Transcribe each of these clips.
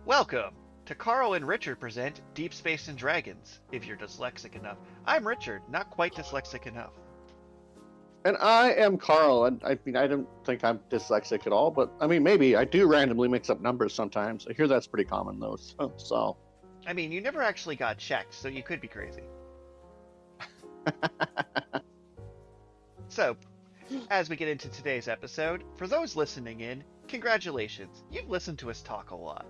Welcome to Karl and Richard present Deep Space and Dragons, if you're dyslexic enough. I'm Richard, not quite dyslexic enough. And I am Karl, and I don't think I'm dyslexic at all, but I mean, maybe I do randomly mix up numbers sometimes. I hear that's pretty common, though. So. I mean, you never actually got checked, so you could be crazy. So, as we get into today's episode, for those listening in, congratulations, you've listened to us talk a lot.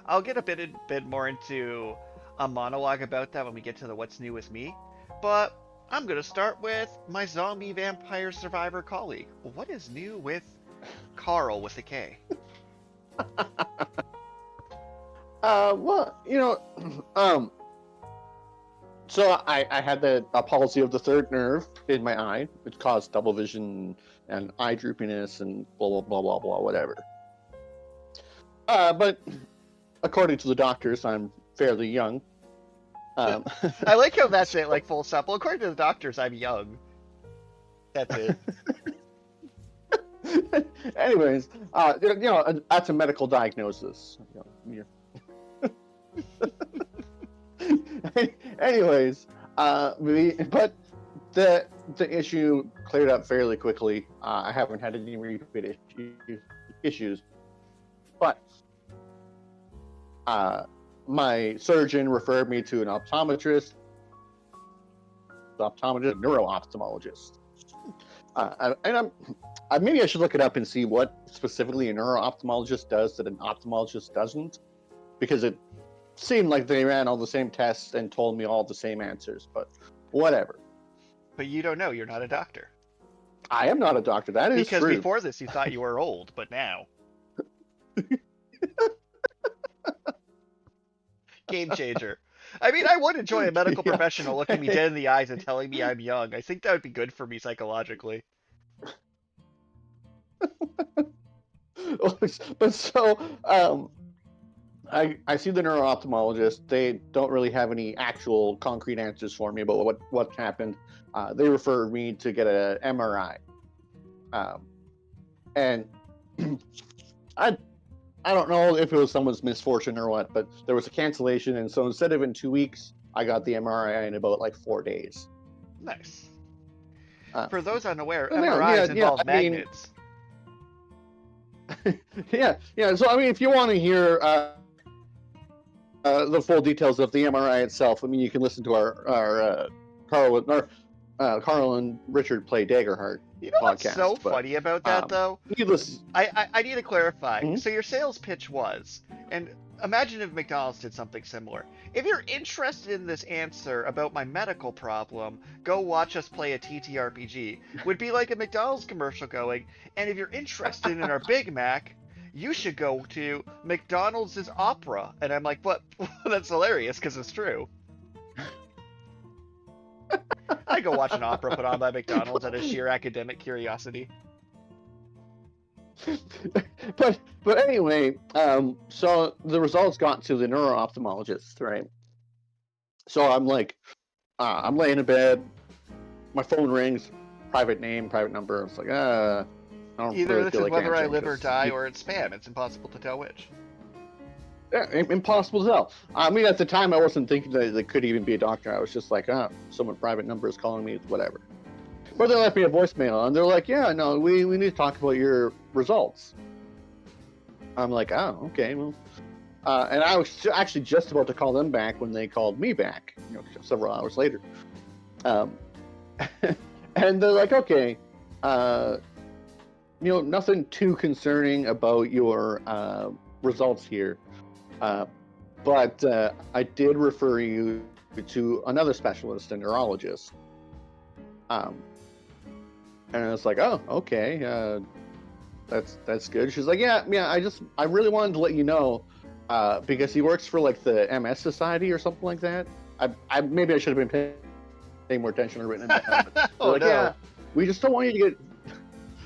I'll get a bit more into a monologue about that when we get to the What's New With Me, but I'm going to start with my zombie vampire survivor colleague. What is new with Karl with a K? So I had a palsy of the third nerve in my eye, which caused double vision and eye droopiness and blah, blah, blah, blah, blah, whatever. But according to the doctors, I'm fairly young. I like how that's it, like full stop. Well, according to the doctors, I'm young. That's it. Anyways, that's a medical diagnosis. Anyways, but the issue cleared up fairly quickly. I haven't had any repeat issues, but my surgeon referred me to an optometrist, neuro-ophthalmologist. Maybe I should look it up and see what specifically a neuro-ophthalmologist does that an ophthalmologist doesn't, because it seemed like they ran all the same tests and told me all the same answers, but whatever. But you don't know, you're not a doctor. I am not a doctor, that is because true. Because before this you thought you were old, but now. Game changer. I mean, I would enjoy a medical professional looking me dead in the eyes and telling me I'm young. I think that would be good for me psychologically. But so, I see the neuro-ophthalmologist. They don't really have any actual concrete answers for me about what happened. They refer me to get an MRI. And I don't know if it was someone's misfortune or what, but there was a cancellation, and so instead of in 2 weeks, I got the MRI in about like 4 days. Nice. For those unaware, MRIs involve magnets. Yeah. So I mean, if you want to hear the full details of the MRI itself, I mean, you can listen to our Karl and Richard Play Daggerheart. You know what's podcast, so funny about that, though? I need to clarify. Mm-hmm. So your sales pitch was, and imagine if McDonald's did something similar. If you're interested in this answer about my medical problem, go watch us play a TTRPG. Would be like a McDonald's commercial going, and if you're interested in our Big Mac, you should go to McDonald's opera. And I'm like, what? That's hilarious, because it's true. I go watch an opera put on by McDonald's out of sheer academic curiosity. But anyway, so the results got to the neuro-ophthalmologist, right? So I'm like, I'm laying in bed, my phone rings, private name, private number. It's like, I don't either really this feel is like whether I live or die, or it's spam. It's impossible to tell which. Yeah, impossible to tell. I mean, at the time, I wasn't thinking that it could even be a doctor. I was just like, someone private number is calling me, whatever. But they left me a voicemail, and they're like, yeah, no, we need to talk about your results. I'm like, oh, okay, well. And I was actually just about to call them back when they called me back, several hours later. And they're like, okay, nothing too concerning about your results here. But I did refer you to another specialist, a neurologist. And I was like, oh, okay, that's good. She's like, yeah, I really wanted to let you know, because he works for like the MS Society or something like that. Maybe I should have been paying more attention or written it down. Oh, like, no. Yeah, we just didn't want you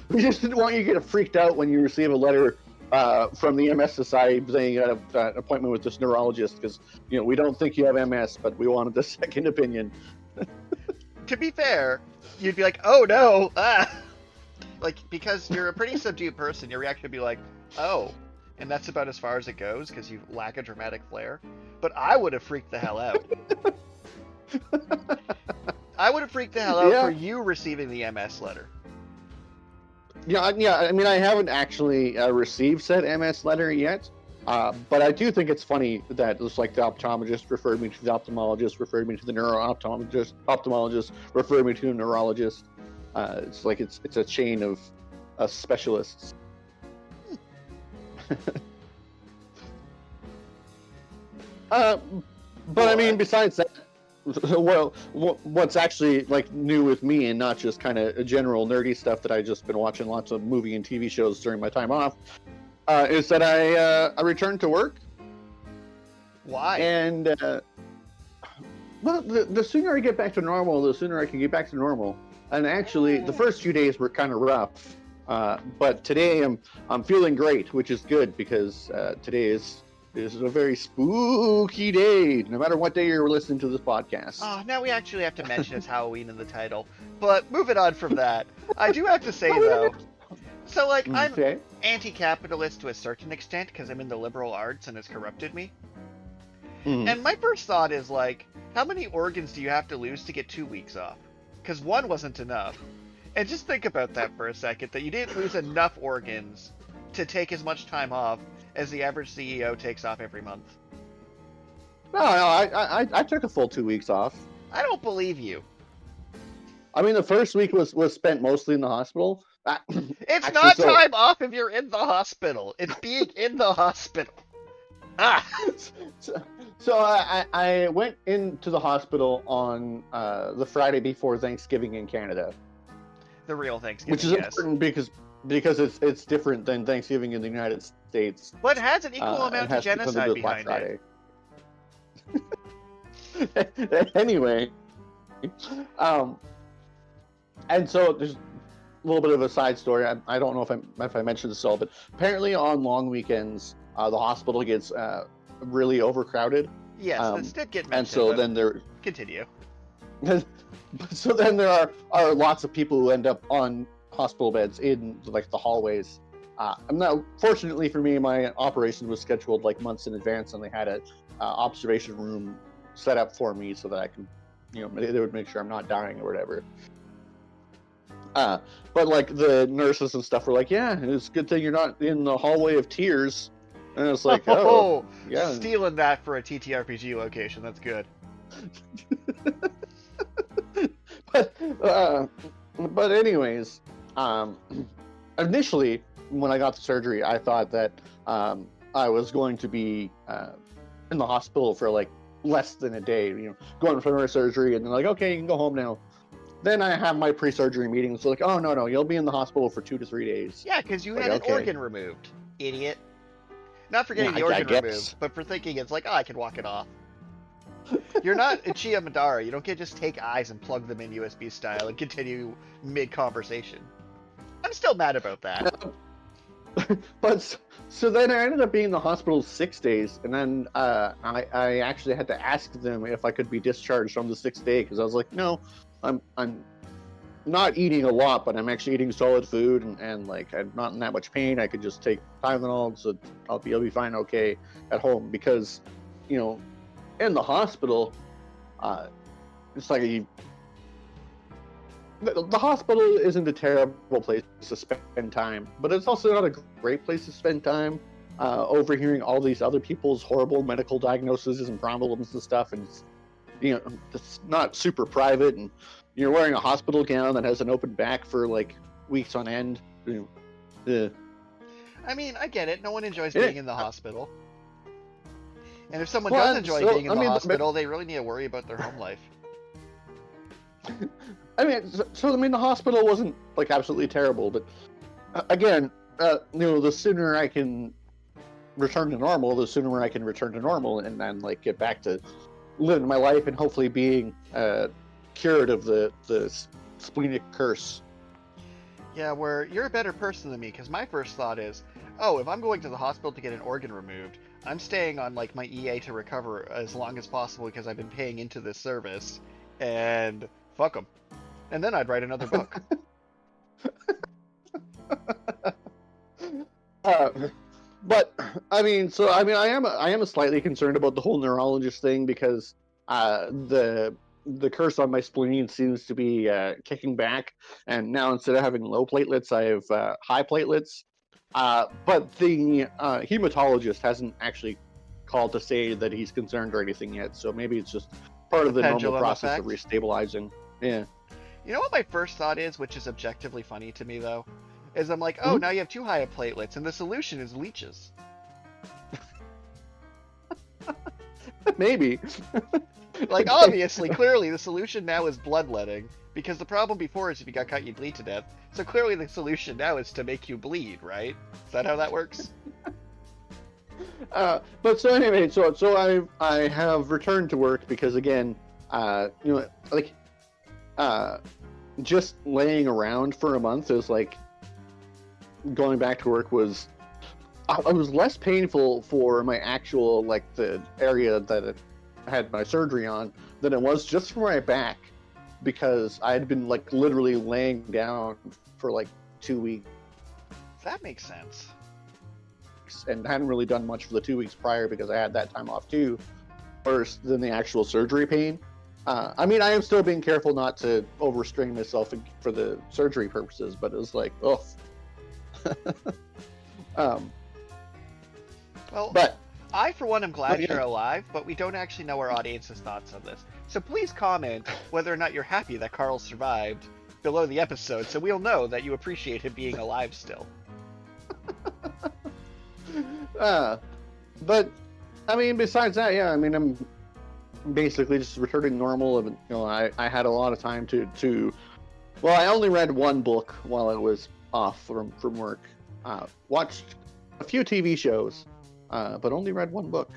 to get freaked out when you receive a letter from the MS Society saying you had an appointment with this neurologist because we don't think you have MS, but we wanted the second opinion. To be fair, you'd be like, oh no, like, because you're a pretty subdued person, your reaction would be like, oh, and that's about as far as it goes because you lack a dramatic flair. But I would have freaked the hell out. I would have freaked the hell out for you receiving the MS letter. Yeah. I mean, I haven't actually received said MS letter yet, but I do think it's funny that it's like the optometrist referred me to the ophthalmologist, referred me to the ophthalmologist referred me to the neurologist. It's like it's a chain of specialists. But I mean, besides that, well, what's actually like new with me, and not just kind of general nerdy stuff that I just been watching lots of movie and TV shows during my time off, is that I returned to work. Why? And well, the sooner I get back to normal, the sooner I can get back to normal. And actually, the first few days were kind of rough, but today I'm feeling great, which is good because today is a very spooky day, no matter what day you're listening to this podcast. Oh, now we actually have to mention it's Halloween in the title. But moving on from that, I do have to say, though, so, like, I'm anti-capitalist to a certain extent because I'm in the liberal arts and it's corrupted me. And my first thought is, like, how many organs do you have to lose to get 2 weeks off? Because one wasn't enough. And just think about that for a second, that you didn't lose enough organs to take as much time off as the average CEO takes off every month. No, I took a full 2 weeks off. I don't believe you. I mean, the first week was spent mostly in the hospital. It's actually, not time off if you're in the hospital. It's being in the hospital. So I went into the hospital on the Friday before Thanksgiving in Canada. The real Thanksgiving, which is important because it's different than Thanksgiving in the United States. But it has an equal amount of genocide behind it. Anyway, and so there's a little bit of a side story. I don't know if I mentioned this all, but apparently on long weekends, the hospital gets really overcrowded. Yes, this did get mentioned. And so then there... Continue. So then there are lots of people who end up on hospital beds in like the hallways. Fortunately for me, my operation was scheduled like months in advance, and they had a observation room set up for me so that I can, they would make sure I'm not dying or whatever. But like the nurses and stuff were like, yeah, it's a good thing you're not in the hallway of tears. And it's like, oh yeah, stealing that for a TTRPG location. That's good. But anyways, initially when I got the surgery, I thought that I was going to be in the hospital for like less than a day, going for surgery, and they're like, okay, you can go home now. Then I have my pre-surgery meeting. So like, oh no, you'll be in the hospital for 2 to 3 days. Yeah, because you had an organ removed, idiot. Not for getting the organ removed, but for thinking it's like, I can walk it off. You're not Ichiya Madara. You don't get just take eyes and plug them in USB style and continue mid-conversation. I'm still mad about that. But so then I ended up being in the hospital 6 days, and then I actually had to ask them if I could be discharged from the 6th day, because I was like, no, I'm not eating a lot, but I'm actually eating solid food, and like I'm not in that much pain. I could just take Tylenol, so I'll be fine, okay, at home, because in the hospital, it's like the hospital isn't a terrible place to spend time, but it's also not a great place to spend time overhearing all these other people's horrible medical diagnoses and problems and stuff, and it's not super private, and you're wearing a hospital gown that has an open back for like weeks on end. I mean, I get it. No one enjoys being in the hospital. And if someone does enjoy being in the hospital, they really need to worry about their home life. I mean, the hospital wasn't like absolutely terrible, but again, the sooner I can return to normal, and then like get back to living my life and hopefully being cured of the splenic curse. Yeah, where you're a better person than me, because my first thought is, oh, if I'm going to the hospital to get an organ removed, I'm staying on like my EA to recover as long as possible because I've been paying into this service, and fuck them. And then I'd write another book. But I mean, I am slightly concerned about the whole neurologist thing because the curse on my spleen seems to be kicking back, and now instead of having low platelets, I have high platelets. But the hematologist hasn't actually called to say that he's concerned or anything yet, so maybe it's just part of the normal process of restabilizing. Yeah. You know what my first thought is, which is objectively funny to me though, is I'm like, oh, now you have too high of platelets, and the solution is leeches. Maybe. Like, obviously, clearly, the solution now is bloodletting, because the problem before is if you got cut, you'd bleed to death. So clearly the solution now is to make you bleed, right? Is that how that works? But so anyway, so I have returned to work because again, just laying around for a month is like going back to work was. I was less painful for my actual the area that I had my surgery on than it was just for my back because I had been literally laying down for 2 weeks. That makes sense. And hadn't really done much for the 2 weeks prior because I had that time off too, worse than the actual surgery pain. I mean, I am still being careful not to overstrain myself for the surgery purposes, but it was oh. Well, I, for one, am glad you're alive, but we don't actually know our audience's thoughts on this. So please comment whether or not you're happy that Karl survived below the episode, so we'll know that you appreciate him being alive still. But, I mean, besides that, yeah, I mean, I'm basically just returning normal. You know, I had a lot of time to well, I only read one book while I was off from work. Watched a few TV shows. But only read one book.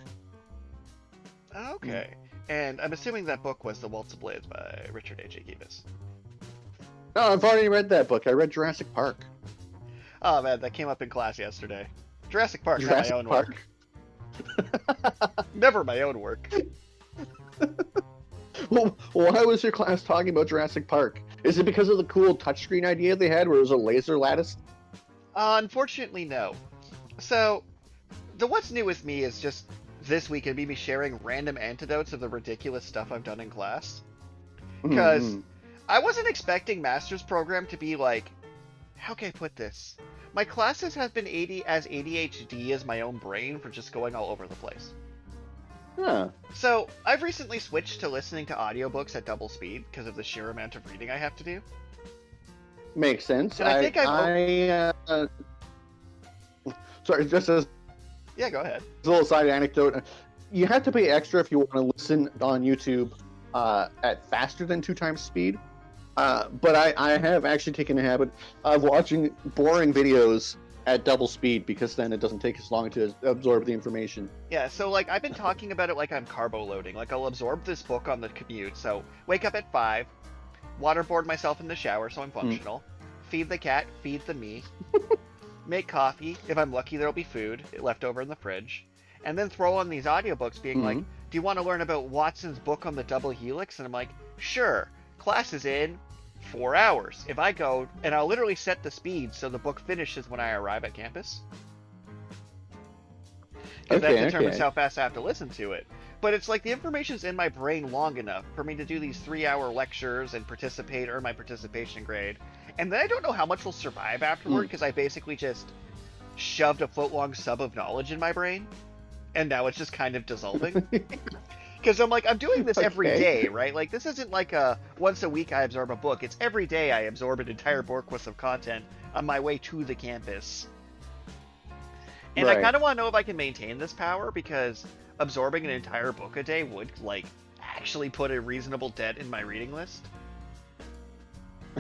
Okay. And I'm assuming that book was The Waltz of Blades by Richard H. Akibis. No, I've already read that book. I read Jurassic Park. Oh man, that came up in class yesterday. Jurassic Park, not my own work. Never my own work. Well, why was your class talking about Jurassic Park? Is it because of the cool touchscreen idea they had where it was a laser lattice? Unfortunately, no. So, the what's new with me is just this week it'd be me sharing random anecdotes of the ridiculous stuff I've done in class. Because I wasn't expecting master's program to be how can I put this? My classes have been as ADHD as my own brain for just going all over the place. Huh. So, I've recently switched to listening to audiobooks at double speed because of the sheer amount of reading I have to do. Makes sense. And I think sorry, just as yeah, go ahead. A little side anecdote. You have to pay extra if you want to listen on YouTube at faster than 2 times speed. But I have actually taken a habit of watching boring videos at double speed because then it doesn't take as long to absorb the information. Yeah, so I've been talking about it like I'm carbo loading. I'll absorb this book on the commute. So wake up at 5, waterboard myself in the shower so I'm functional, feed the cat, feed the me. Make coffee. If I'm lucky, there'll be food left over in the fridge. And then throw on these audiobooks being do you want to learn about Watson's book on the double helix? And I'm like, sure. Class is in 4 hours. If I go, and I'll literally set the speed so the book finishes when I arrive at campus. Because that determines how fast I have to listen to it. But it's the information's in my brain long enough for me to do these 3-hour lectures and earn my participation grade. And then I don't know how much will survive afterward because I basically just shoved a foot-long sub of knowledge in my brain. And now it's just kind of dissolving. Because I'm doing this every day, right? This isn't a once a week I absorb a book. It's every day I absorb an entire book worth of content on my way to the campus. And I kind of want to know if I can maintain this power because absorbing an entire book a day would actually put a reasonable dent in my reading list.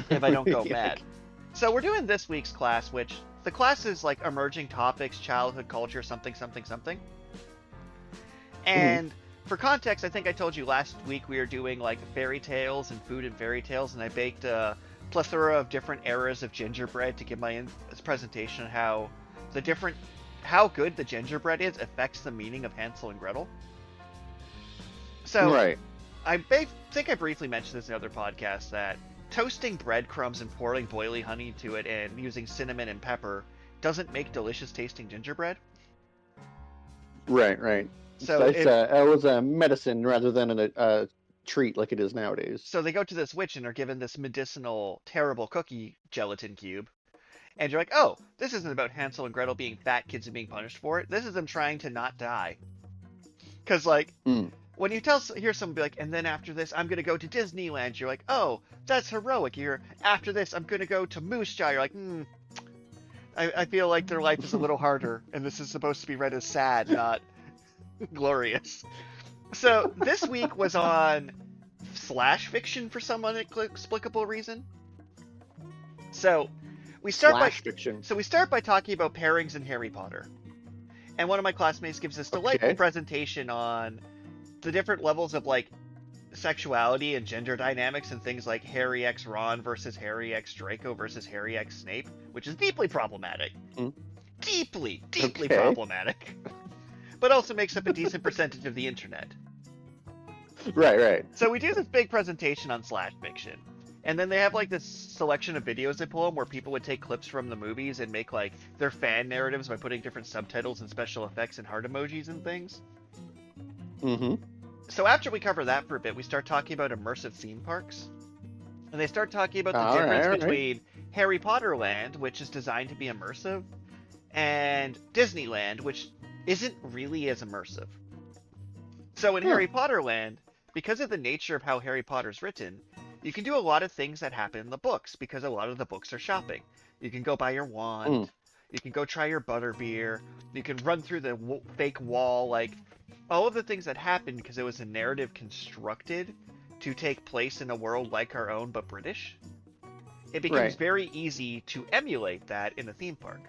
If I don't go mad. So we're doing this week's class, which the class is emerging topics, childhood culture, something, something, something. And for context, I think I told you last week we were doing fairy tales and food and fairy tales, and I baked a plethora of different eras of gingerbread to give my presentation on how good the gingerbread is affects the meaning of Hansel and Gretel. So I think I briefly mentioned this in other podcasts that toasting breadcrumbs and pouring boiling honey into it and using cinnamon and pepper doesn't make delicious tasting gingerbread. Right. So it was a medicine rather than a treat like it is nowadays. So they go to this witch and are given this medicinal, terrible cookie gelatin cube. And you're like, oh, this isn't about Hansel and Gretel being fat kids and being punished for it. This is them trying to not die. Because, like, when you hear someone be like, and then after this, I'm going to go to Disneyland, you're like, oh, that's heroic. After this, I'm going to go to Moose Jaw. You're like, I feel like their life is a little harder, and this is supposed to be read as sad, not glorious. So this week was on slash fiction for some inexplicable reason. So we start by talking about pairings in Harry Potter. And one of my classmates gives this delightful presentation on the different levels of like sexuality and gender dynamics and things like Harry X Ron versus Harry X Draco versus Harry X Snape, which is deeply problematic. Deeply problematic. But also makes up a decent percentage of the internet. Right. So we do this big presentation on slash fiction. And then they have like this selection of videos they pull where people would take clips from the movies and make like their fan narratives by putting different subtitles and special effects and heart emojis and things. So after we cover that for a bit, we start talking about immersive theme parks. And they start talking about the difference between Harry Potter Land, which is designed to be immersive, and Disneyland, which isn't really as immersive. So in Harry Potter Land, because of the nature of how Harry Potter's written, you can do a lot of things that happen in the books, because a lot of the books are shopping. You can go buy your wand, you can go try your butterbeer, you can run through the fake wall, like, all of the things that happened because it was a narrative constructed to take place in a world like our own, but British. It becomes very easy to emulate that in a theme park.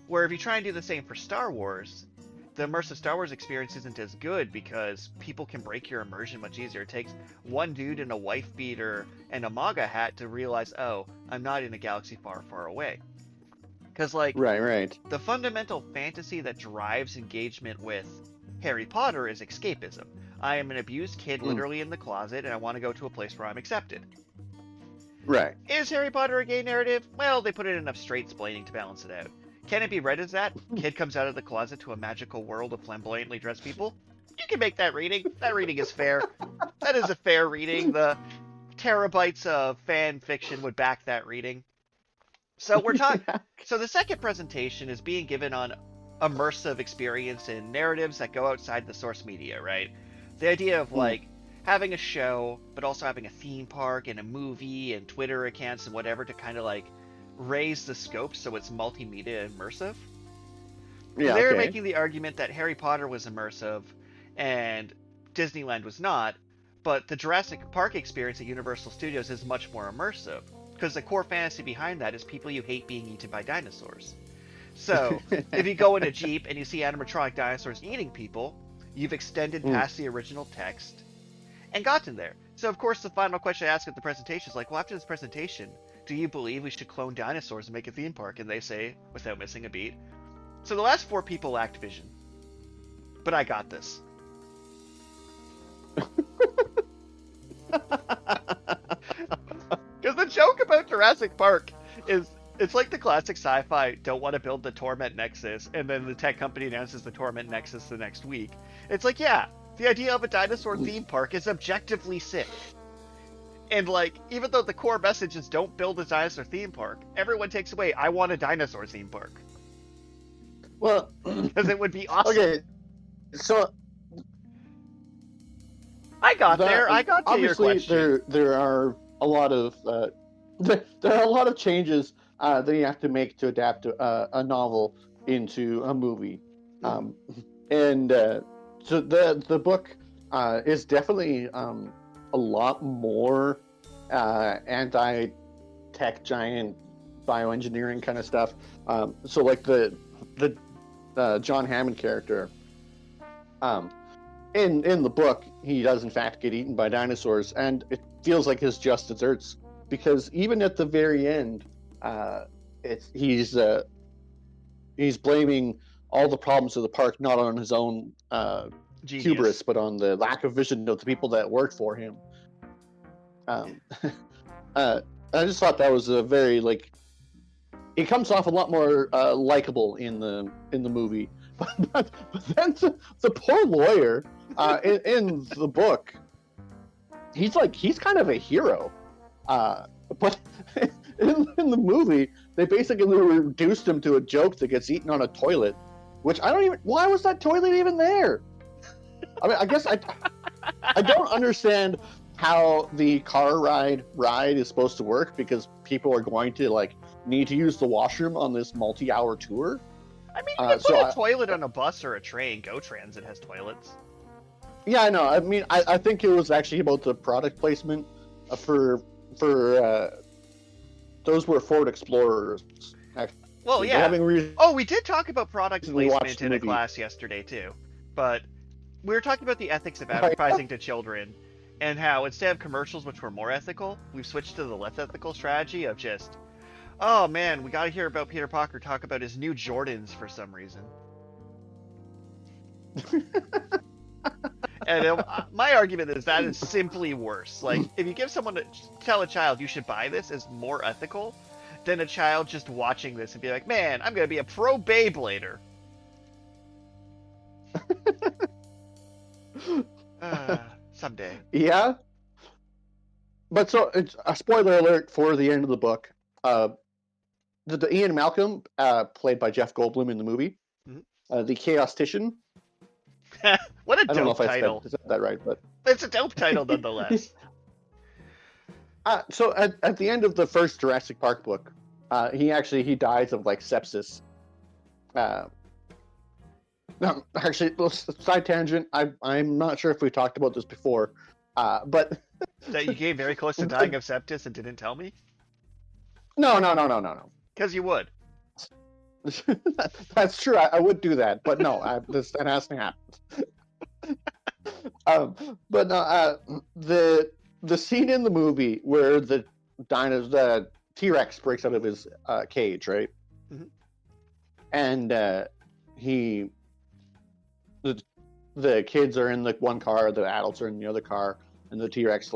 Where if you try and do the same for Star Wars, the immersive Star Wars experience isn't as good because people can break your immersion much easier. It takes one dude in a wife beater and a MAGA hat to realize, oh, I'm not in a galaxy far, far away. Because, like, the fundamental fantasy that drives engagement with Harry Potter is escapism. I am an abused kid literally in the closet, and I want to go to a place where I'm accepted. Right. Is Harry Potter a gay narrative? Well, they put in enough straight-splaining to balance it out. Can it be read as that? Kid comes out of the closet to a magical world of flamboyantly dressed people? You can make that reading. That reading is fair. That is a fair reading. The terabytes of fan fiction would back that reading. So we're talking. So the second presentation is being given on immersive experience in narratives that go outside the source media, right? The idea of like having a show, but also having a theme park and a movie and Twitter accounts and whatever to kind of like raise the scope so it's multimedia immersive. They're making the argument that Harry Potter was immersive and Disneyland was not, but the Jurassic Park experience at Universal Studios is much more immersive because the core fantasy behind that is people you hate being eaten by dinosaurs. So if you go in a Jeep and you see animatronic dinosaurs eating people, you've extended past the original text and gotten there. So of course the final question I ask at the presentation is like, well, after this presentation, do you believe we should clone dinosaurs and make a theme park? And they say, without missing a beat, so the last 4 people lacked vision. But I got this. Because the joke about Jurassic Park is, it's like the classic sci-fi, don't want to build the Torment Nexus, and then the tech company announces the Torment Nexus the next week. It's like, yeah, the idea of a dinosaur theme park is objectively sick. And, like, even though the core message is don't build a dinosaur theme park, everyone takes away, I want a dinosaur theme park. Well, because it would be awesome. Okay, so I got to your question. There are a lot of changes that you have to make to adapt a novel into a movie, and so the book is definitely a lot more anti-tech giant bioengineering kind of stuff. So like the John Hammond character, in the book, he does in fact get eaten by dinosaurs, and it feels like his just desserts, because even at the very end, he's blaming all the problems of the park not on his own hubris, but on the lack of vision of the people that work for him. I just thought that was a very, like, it comes off a lot more likable in the movie, but then the poor lawyer in the book, he's kind of a hero, but in the movie they basically reduced him to a joke that gets eaten on a toilet, which why was that toilet even there? I mean, I guess I don't understand how the car ride is supposed to work, because people are going to need to use the washroom on this multi-hour tour. I mean, you can put a toilet on a bus or a train. Go Transit has toilets. Yeah, I know. I mean, I think it was actually about the product placement for those were Ford Explorers. Actually. Well, yeah. We did talk about product placement in a class yesterday too, but we were talking about the ethics of advertising to children, and how instead of commercials which were more ethical, we've switched to the less ethical strategy of just, oh man, we got to hear about Peter Parker talk about his new Jordans for some reason. And my argument is that is simply worse. Like, if you give someone to tell a child you should buy this is more ethical than a child just watching this and be like, man, I'm going to be a pro Beyblader. Someday. Yeah. But so, it's a spoiler alert for the end of the book. The Ian Malcolm, played by Jeff Goldblum in the movie, the Chaostician. What a dope title. I said that right, but it's a dope title nonetheless. So at the end of the first Jurassic Park book, he dies of sepsis. No, actually, side tangent. I'm not sure if we talked about this before, but that you came very close to dying of sepsis and didn't tell me. No. Because you would. That's true. I would do that, but no, that hasn't happened. But no, the scene in the movie where the T-Rex breaks out of his cage, right? Mm-hmm. And the kids are in the one car, the adults are in the other car, and the T-Rex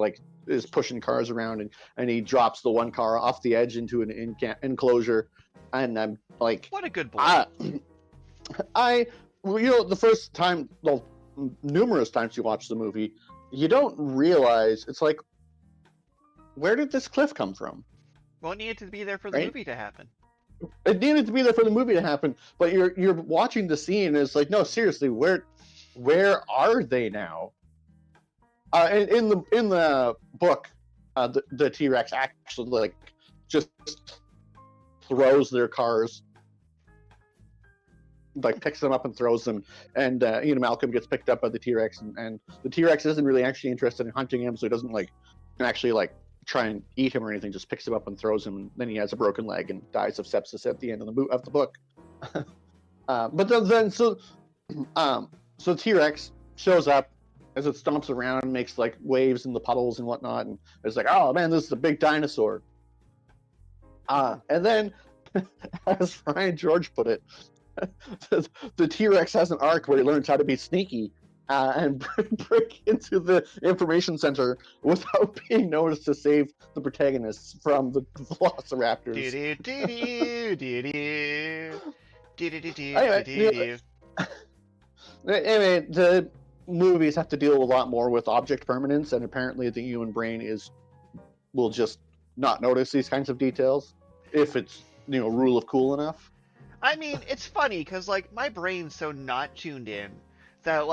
is pushing cars around, and he drops the one car off the edge into an enclosure. And I'm like, what a good boy. The first time, well, numerous times you watch the movie, you don't realize, it's like, where did this cliff come from? Well, it needed to be there for the movie to happen. It needed to be there for the movie to happen, but you're watching the scene, and it's like, no, seriously, where are they now? In the book, the T-Rex actually just throws their cars, picks them up and throws them, and Ian Malcolm gets picked up by the T-Rex, and the T-Rex isn't really actually interested in hunting him, so he doesn't actually try and eat him or anything, just picks him up and throws him, and then he has a broken leg and dies of sepsis at the end of the book. But then so T-Rex shows up as it stomps around and makes waves in the puddles and whatnot, and it's like, oh man, this is a big dinosaur. And then, as Ryan George put it, the T-Rex has an arc where he learns how to be sneaky and break into the information center without being noticed to save the protagonists from the velociraptors. Anyway, the movies have to deal a lot more with object permanence, and apparently the human brain will just not notice these kinds of details if it's rule of cool enough. I mean, it's funny because my brain's so not tuned in that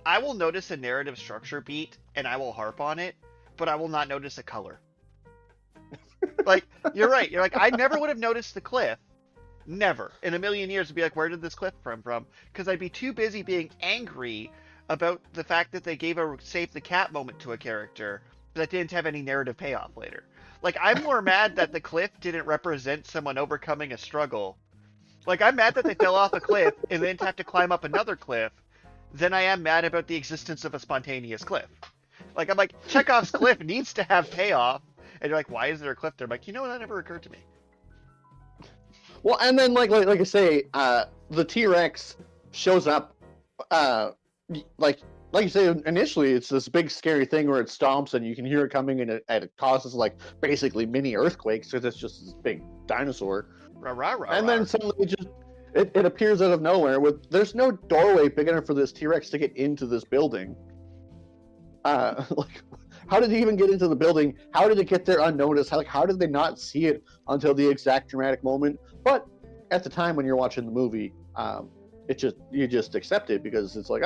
I will notice a narrative structure beat and I will harp on it, but I will not notice a color. You're right. You're I never would have noticed the cliff. Never in a million years would be where did this cliff come from? Because I'd be too busy being angry about the fact that they gave a save the cat moment to a character that didn't have any narrative payoff later. I'm more mad that the cliff didn't represent someone overcoming a struggle. I'm mad that they fell off a cliff and then have to climb up another cliff than I am mad about the existence of a spontaneous cliff. I'm Chekhov's cliff needs to have payoff. And you're why is there a cliff there? I'm that never occurred to me. Well, and then, like I say, the T-Rex shows up, like you say, initially it's this big scary thing where it stomps and you can hear it coming, and it causes basically mini earthquakes because it's just this big dinosaur. Rah, rah, rah, and then suddenly it appears out of nowhere. There's no doorway big enough for this T-Rex to get into this building. Like, how did he even get into the building? How did it get there unnoticed? How did they not see it until the exact dramatic moment? But at the time when you're watching the movie, you just accept it because it's like,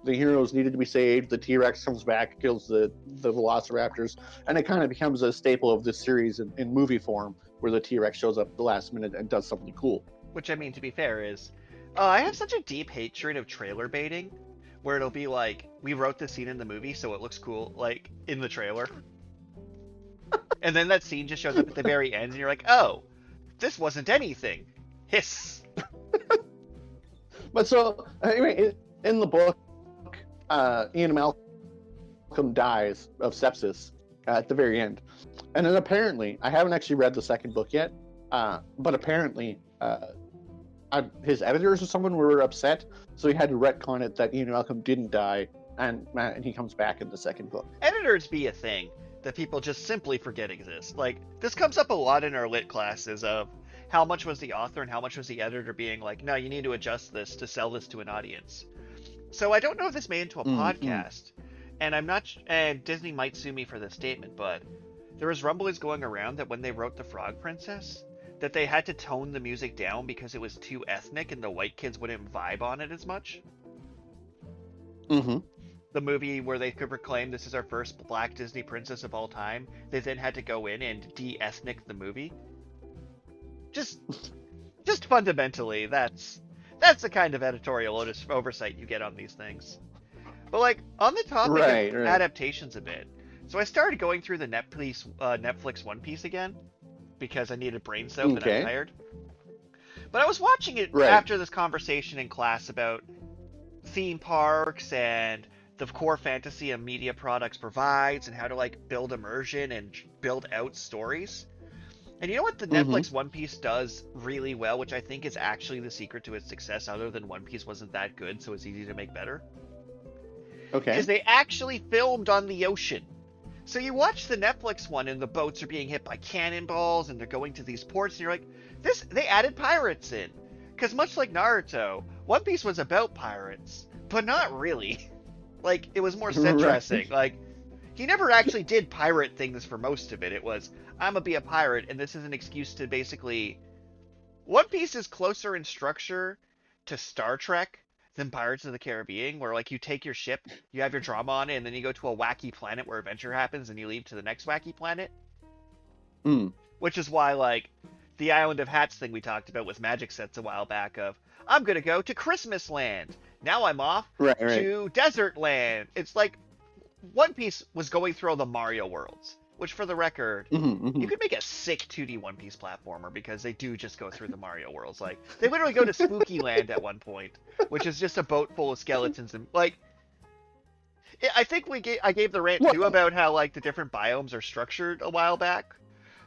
the heroes needed to be saved. The T-Rex comes back, kills the velociraptors, and it kind of becomes a staple of this series in movie form, where the T-Rex shows up at the last minute and does something cool. Which, I mean, to be fair, is I have such a deep hatred of trailer baiting, where it'll be like, we wrote the scene in the movie so it looks cool, like, in the trailer. And then that scene just shows up at the very end, and you're like, oh, this wasn't anything. Hiss. But so, anyway, in the book, Ian Malcolm dies of sepsis at the very end. And then apparently, I haven't actually read the second book yet, but apparently, his editors or someone were upset, so he had to retcon it that Ian Malcolm didn't die, and he comes back in the second book. Editors be a thing that people just simply forget exist. Like, this comes up a lot in our lit classes of how much was the author and how much was the editor being like, no, you need to adjust this to sell this to an audience. So I don't know if this made into a podcast, and and Disney might sue me for this statement, but there was rumblings going around that when they wrote The Frog Princess, that they had to tone the music down because it was too ethnic and the white kids wouldn't vibe on it as much. Mm-hmm. The movie where they could proclaim this is our first black Disney princess of all time, they then had to go in and de-ethnic the movie. Just fundamentally, that's the kind of editorial oversight you get on these things. But like, on the topic of adaptations a bit, so I started going through the Netflix One Piece again, because I needed brain soap and I'm tired. But I was watching it after this conversation in class about theme parks and the core fantasy a media products provides and how to like build immersion and build out stories. And you know what the Netflix One Piece does really well, which I think is actually the secret to its success, other than One Piece wasn't that good, so it's easy to make better? Okay. Is they actually filmed on the ocean. So you watch the Netflix one and the boats are being hit by cannonballs and they're going to these ports and you're like, they added pirates in. Because much like Naruto, One Piece was about pirates, but not really. Like, it was more set dressing. Like, he never actually did pirate things for most of it. It was, I'm gonna be a pirate, and this is an excuse to basically... One Piece is closer in structure to Star Trek than Pirates of the Caribbean, where, like, you take your ship, you have your drama on it, and then you go to a wacky planet where adventure happens, and you leave to the next wacky planet. Which is why, like, the Island of Hats thing we talked about with Magic Sets a while back of, I'm gonna go to Christmas Land. Now I'm off to Desert Land. It's like, One Piece was going through all the Mario worlds, which, for the record, you could make a sick 2D One Piece platformer because they do just go through the Mario worlds. Like, they literally go to Spooky Land at one point, which is just a boat full of skeletons. And, like, I think I gave the rant, too, about how, like, the different biomes are structured a while back,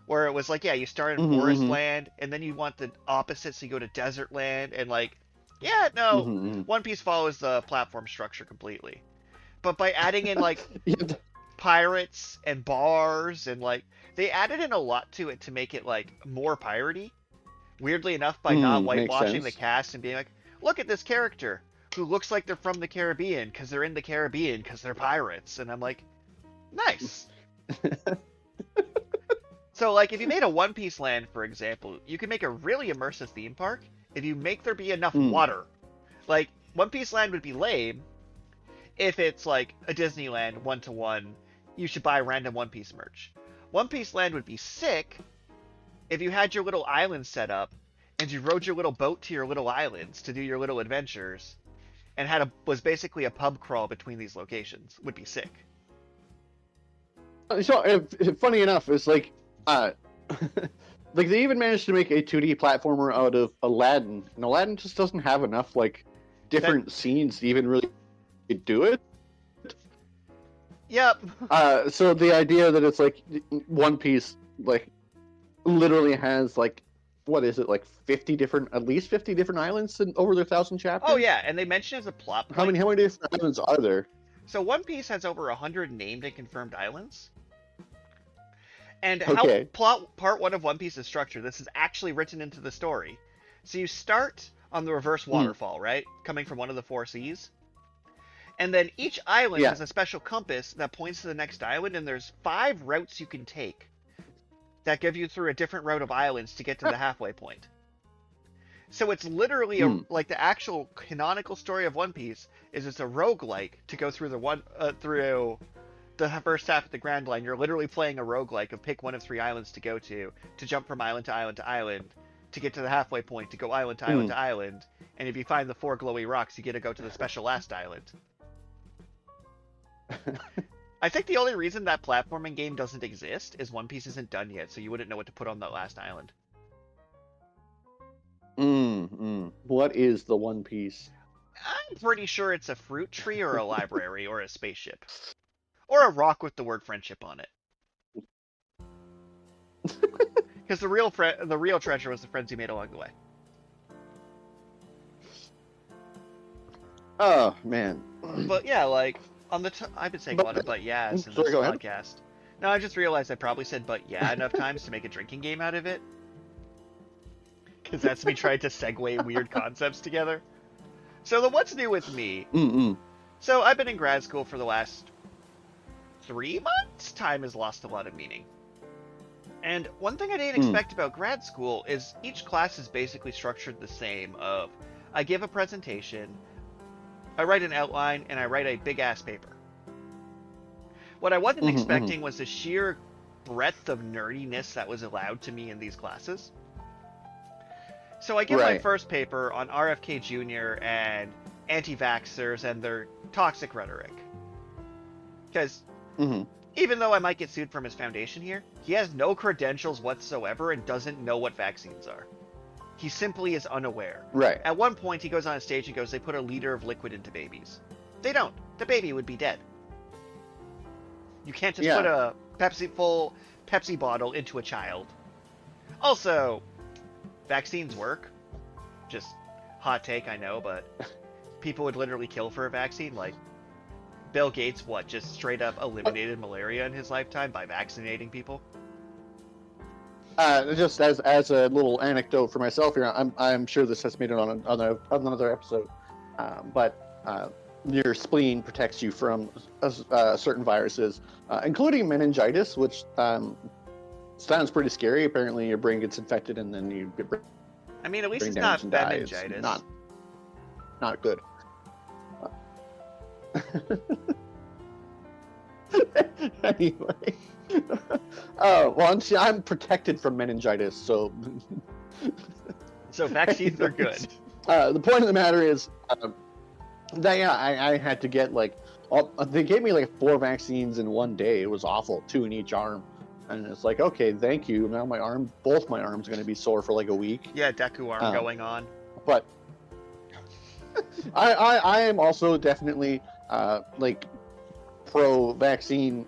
where it was like, yeah, you start in Forest Land, and then you want the opposite, so you go to Desert Land, and, like, yeah, no, One Piece follows the platform structure completely. But by adding in, like... pirates and bars and like they added in a lot to it to make it like more piratey, weirdly enough, by not whitewashing the cast and being like, look at this character who looks like they're from the Caribbean because they're in the Caribbean because they're pirates. And I'm like, nice. So like, if you made a One Piece land, for example, you could make a really immersive theme park if you make there be enough water. Like, One Piece land would be lame if it's like a Disneyland 1-to-1, you should buy random One Piece merch. One Piece Land would be sick if you had your little island set up and you rode your little boat to your little islands to do your little adventures and was basically a pub crawl between these locations. Would be sick. So, funny enough, it's like, like they even managed to make a 2D platformer out of Aladdin, and Aladdin just doesn't have enough like different scenes to even really do it. Yep. So the idea that it's like One Piece, like, literally has like, what is it, like at least 50 different islands in over their 1,000 chapters? Oh yeah, and they mention it as a plot point. How many different islands are there? So One Piece has over 100 named and confirmed islands. And how part one of One Piece is structured, this is actually written into the story. So you start on the reverse waterfall, right? Coming from one of the 4 seas. And then each island has a special compass that points to the next island, and there's 5 routes you can take that give you through a different route of islands to get to the halfway point. So it's literally like the actual canonical story of One Piece is it's a roguelike to go through through the first half of the Grand Line. You're literally playing a roguelike of pick one of 3 islands to go to jump from island to island to island, to get to the halfway point, to go island to island to island, and if you find the 4 glowy rocks, you get to go to the special last island. I think the only reason that platforming game doesn't exist is One Piece isn't done yet, so you wouldn't know what to put on that last island. What is the One Piece? I'm pretty sure it's a fruit tree or a library or a spaceship. Or a rock with the word friendship on it. Because the real treasure was the friends you made along the way. Oh, man. But yeah, like, on the I've been saying a lot of but yeahs in this podcast. No, I just realized I probably said but yeah enough times to make a drinking game out of it. Because that's me trying to segue weird concepts together. So the what's new with me. So I've been in grad school for the last 3 months. Time has lost a lot of meaning. And one thing I didn't expect about grad school is each class is basically structured the same of I give a presentation, I write an outline, and I write a big-ass paper. What I wasn't expecting was the sheer breadth of nerdiness that was allowed to me in these classes. So I give my first paper on RFK Jr. and anti-vaxxers and their toxic rhetoric. Because even though I might get sued from his foundation here, he has no credentials whatsoever and doesn't know what vaccines are. He simply is unaware. Right. At one point, he goes on a stage and goes, they put a liter of liquid into babies. They don't. The baby would be dead. You can't just put a full Pepsi bottle into a child. Also, vaccines work. Just hot take, I know, but people would literally kill for a vaccine. Like, Bill Gates, just straight up eliminated malaria in his lifetime by vaccinating people? Just as a little anecdote for myself here, I'm sure this has made it on another episode, but your spleen protects you from certain viruses, including meningitis, which sounds pretty scary. Apparently, your brain gets infected and then you get brain I mean, at least it's not meningitis. Not good. Anyway. Well, I'm protected from meningitis, so... So vaccines are good. The point of the matter is that, I had to get, they gave me, 4 vaccines in one day. It was awful, 2 in each arm. And it's like, okay, thank you. Now both my arms are going to be sore for, a week. Yeah, Deku arm going on. But I am also definitely, pro-vaccine,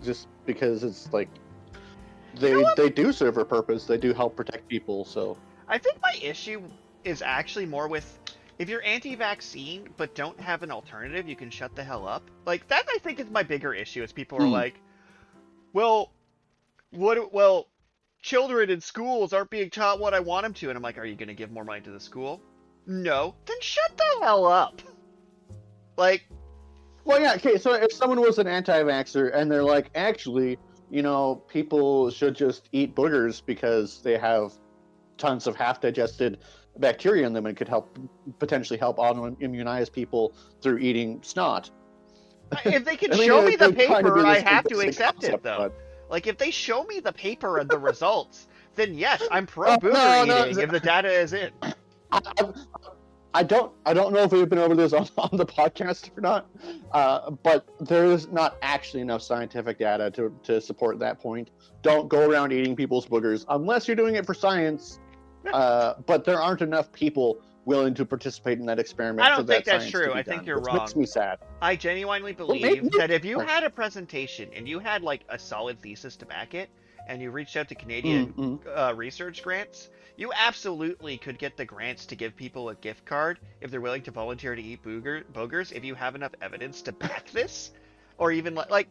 just because it's they do serve a purpose. They do help protect people. So I think my issue is actually more with if you're anti-vaccine but don't have an alternative, you can shut the hell up. That I think is my bigger issue. Is people are like, well, children in schools aren't being taught what I want them to, and I'm like, are you going to give more money to the school? No, then shut the hell up. Well, yeah, okay, so if someone was an anti-vaxxer and they're like, actually, people should just eat boogers because they have tons of half-digested bacteria in them and could potentially help auto-immunize people through eating snot. If they can show me the paper, I have to accept it, though. If they show me the paper and the results, then yes, I'm pro-booger eating if the data is in. I don't know if we've been over this on the podcast or not, but there is not actually enough scientific data to support that point. Don't go around eating people's boogers unless you're doing it for science. But there aren't enough people willing to participate in that experiment. I don't think that's true. I think you're wrong. Makes me sad. I genuinely believe that if you had a presentation and you had a solid thesis to back it, and you reached out to Canadian research grants, you absolutely could get the grants to give people a gift card if they're willing to volunteer to eat boogers if you have enough evidence to back this. Or even like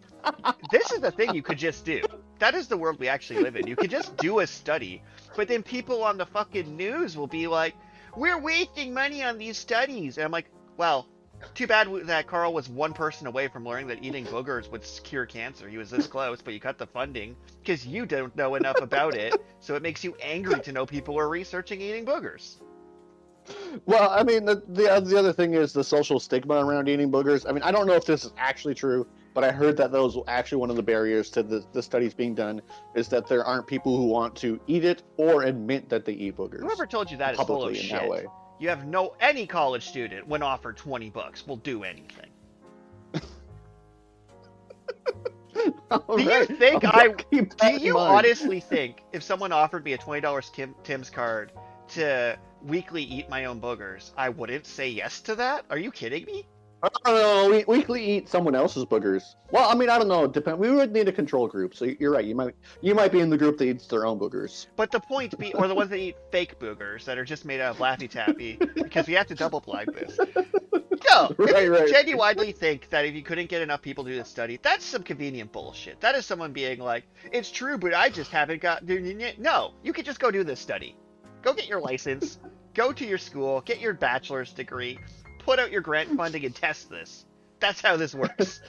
this is the thing you could just do. That is the world we actually live in. You could just do a study, but then people on the fucking news will be like, we're wasting money on these studies. And I'm like, well, too bad that Karl was one person away from learning that eating boogers would cure cancer. He was this close, but you cut the funding because you don't know enough about it. So it makes you angry to know people are researching eating boogers. Well, I mean, the other thing is the social stigma around eating boogers. I mean, I don't know if this is actually true, but I heard that was actually one of the barriers to the studies being done, is that there aren't people who want to eat it or admit that they eat boogers. Whoever told you that is full of shit. That way. You have any college student, when offered $20, will do anything. Do you honestly think if someone offered me a $20 Tim's card to weekly eat my own boogers, I wouldn't say yes to that? Are you kidding me? I don't know. We weekly eat someone else's boogers. Well, I mean, I don't know. We would need a control group. So you're right. You might be in the group that eats their own boogers. But the point or the ones that eat fake boogers that are just made out of Laffy Taffy, because we have to double flag this. No, right. Genuinely think that if you couldn't get enough people to do this study, that's some convenient bullshit. That is someone being like, it's true, but I just haven't got. No, you could just go do this study. Go get your license. Go to your school. Get your bachelor's degree. Put out your grant funding and test this. That's how this works.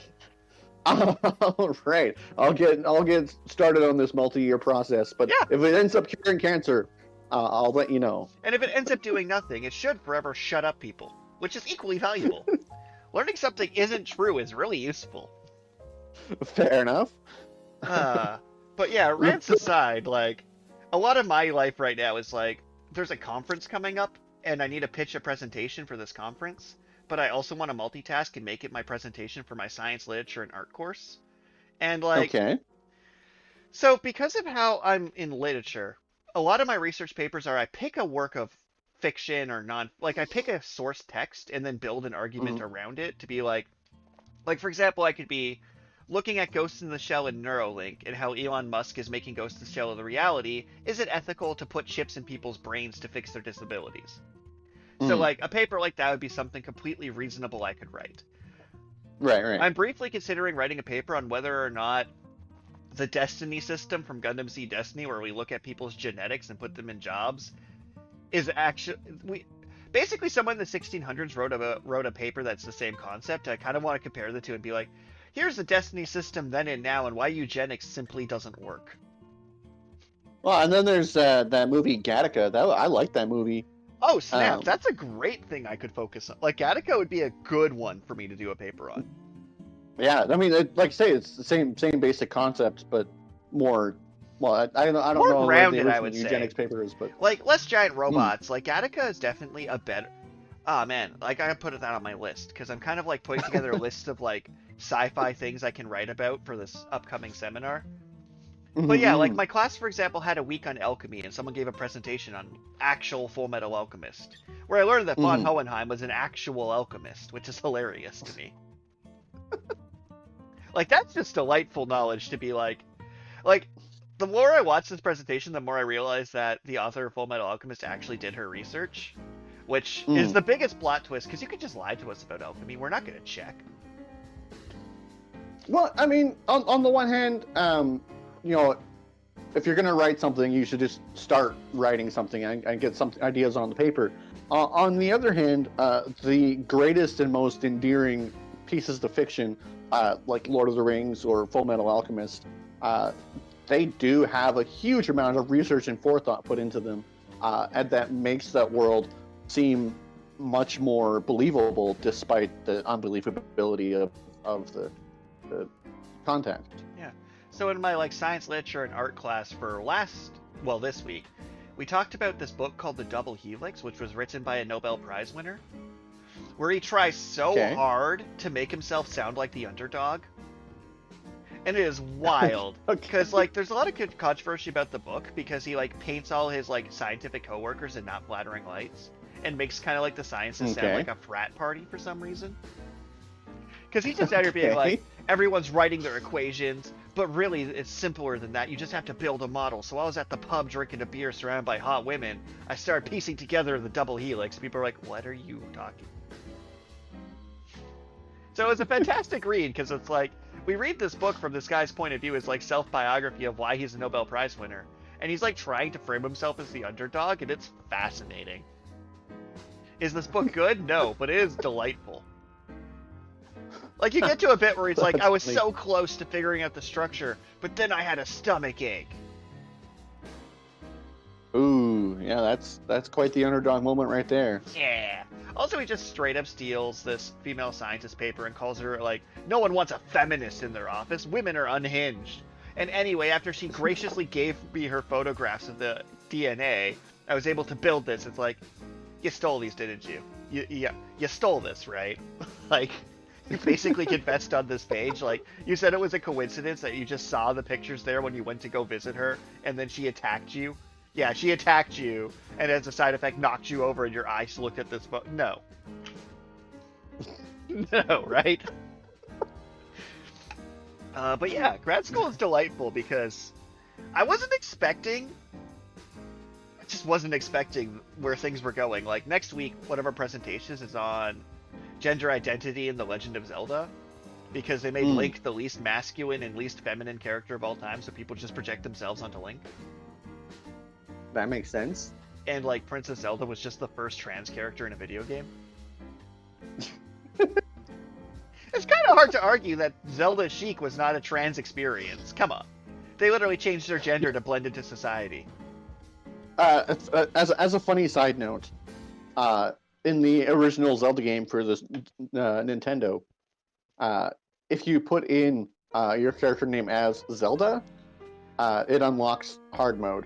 All right. I'll get started on this multi-year process. But yeah. If it ends up curing cancer, I'll let you know. And if it ends up doing nothing, it should forever shut up people, which is equally valuable. Learning something isn't true is really useful. Fair enough. But yeah, rants aside, like, a lot of my life right now is like, there's a conference coming up, and I need to pitch a presentation for this conference, but I also want to multitask and make it my presentation for my science, literature, and art course. And like, okay. So because of how I'm in literature, a lot of my research papers are I pick a work of fiction or I pick a source text and then build an argument around it to be like for example, I could be looking at Ghost in the Shell and Neuralink and how Elon Musk is making Ghost in the Shell the reality. Is it ethical to put chips in people's brains to fix their disabilities? So, like, a paper like that would be something completely reasonable I could write. Right. I'm briefly considering writing a paper on whether or not the Destiny system from Gundam Seed Destiny, where we look at people's genetics and put them in jobs, is actually... Basically, someone in the 1600s wrote a paper that's the same concept. I kind of want to compare the two and be like, here's the Destiny system then and now, and why eugenics simply doesn't work. Well, and then there's that movie Gattaca. I like that movie. Oh, snap. That's a great thing I could focus on. Like, Gattaca would be a good one for me to do a paper on. Yeah, I mean, like I say, it's the same basic concept, but more... Well, I don't know where the original eugenics paper is, but... Like, less giant robots. Like, Gattaca is definitely a better... Oh, man. Like, I gotta put that on my list, because I'm kind of, like, putting together a list of, like, sci-fi things I can write about for this upcoming seminar. But yeah, like my class, for example, had a week on alchemy, and someone gave a presentation on actual Full Metal Alchemist, where I learned that von Hohenheim was an actual alchemist, which is hilarious to me. Like, that's just delightful knowledge to be like, the more I watch this presentation, the more I realize that the author of Full Metal Alchemist actually did her research, which is the biggest plot twist, because you could just lie to us about alchemy. We're not going to check. Well, I mean, on the one hand, you know, if you're going to write something, you should just start writing something and get some ideas on the paper. On the other hand, the greatest and most endearing pieces of fiction, like Lord of the Rings or Full Metal Alchemist, they do have a huge amount of research and forethought put into them, and that makes that world seem much more believable despite the unbelievability of the content. Yeah. So in my science, literature, and art class for this week, we talked about this book called The Double Helix, which was written by a Nobel Prize winner, where he tries so hard to make himself sound like the underdog. And it is wild, because there's a lot of controversy about the book, because he paints all his scientific coworkers in not flattering lights, and makes kind of the sciences sound like a frat party for some reason. Because he's just out here being everyone's writing their equations, but really it's simpler than that. You just have to build a model. So I was at the pub drinking a beer surrounded by hot women. I started piecing together the double helix. People are like, what are you talking? So it's a fantastic read, because it's we read this book from this guy's point of view as like self-biography of why he's a Nobel Prize winner, and he's like trying to frame himself as the underdog, and it's fascinating. Is this book good? No, but it is delightful. Like, you get to a bit where he's like, I was so close to figuring out the structure, but then I had a stomach ache. Ooh, yeah, that's quite the underdog moment right there. Yeah. Also, he just straight up steals this female scientist paper and calls her, like, no one wants a feminist in their office. Women are unhinged. And anyway, after she graciously gave me her photographs of the DNA, I was able to build this. It's like, you stole these, didn't you? You stole this, right? Like, you basically confessed on this page. Like, you said it was a coincidence that you just saw the pictures there when you went to go visit her, and then she attacked you. Yeah, she attacked you, and as a side effect, knocked you over, and your eyes looked at this photo. No. No, right? But yeah, grad school is delightful because I just wasn't expecting where things were going. Like, next week, one of our presentations is on gender identity in The Legend of Zelda, because they made Link the least masculine and least feminine character of all time, so people just project themselves onto Link. That makes sense. And, like, Princess Zelda was just the first trans character in a video game. It's kind of hard to argue that Zelda Chic was not a trans experience. Come on. They literally changed their gender to blend into society. As a funny side note, in the original Zelda game for this Nintendo, if you put in your character name as Zelda, it unlocks hard mode.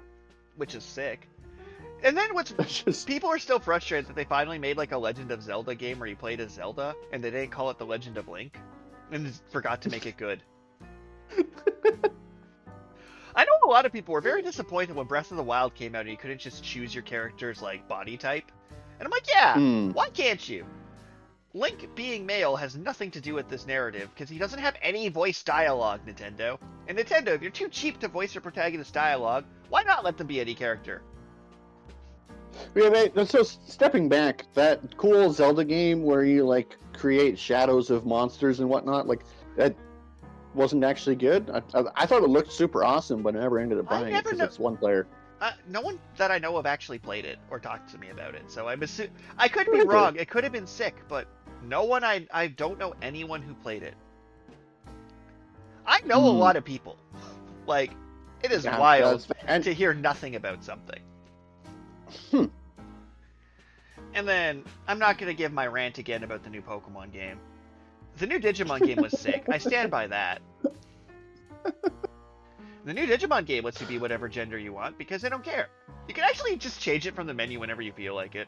Which is sick. And then people are still frustrated that they finally made like a Legend of Zelda game where you played as Zelda, and they didn't call it The Legend of Link, and forgot to make it good. I know a lot of people were very disappointed when Breath of the Wild came out and you couldn't just choose your character's like body type. And I'm like, yeah, why can't you? Link being male has nothing to do with this narrative, because he doesn't have any voice dialogue, Nintendo. And Nintendo, if you're too cheap to voice your protagonist dialogue, why not let them be any character? Yeah, so stepping back, that cool Zelda game where you like create shadows of monsters and whatnot, like that wasn't actually good. I thought it looked super awesome, but I never ended up buying it because it's one player. No one that I know of actually played it or talked to me about it, so I could be wrong. It could have been sick, but no one I don't know anyone who played it. I know a lot of people. Like, it is wild to hear nothing about something. And then, I'm not going to give my rant again about the new Pokemon game. The new Digimon game was sick. I stand by that. The new Digimon game lets you be whatever gender you want, because they don't care. You can actually just change it from the menu whenever you feel like it.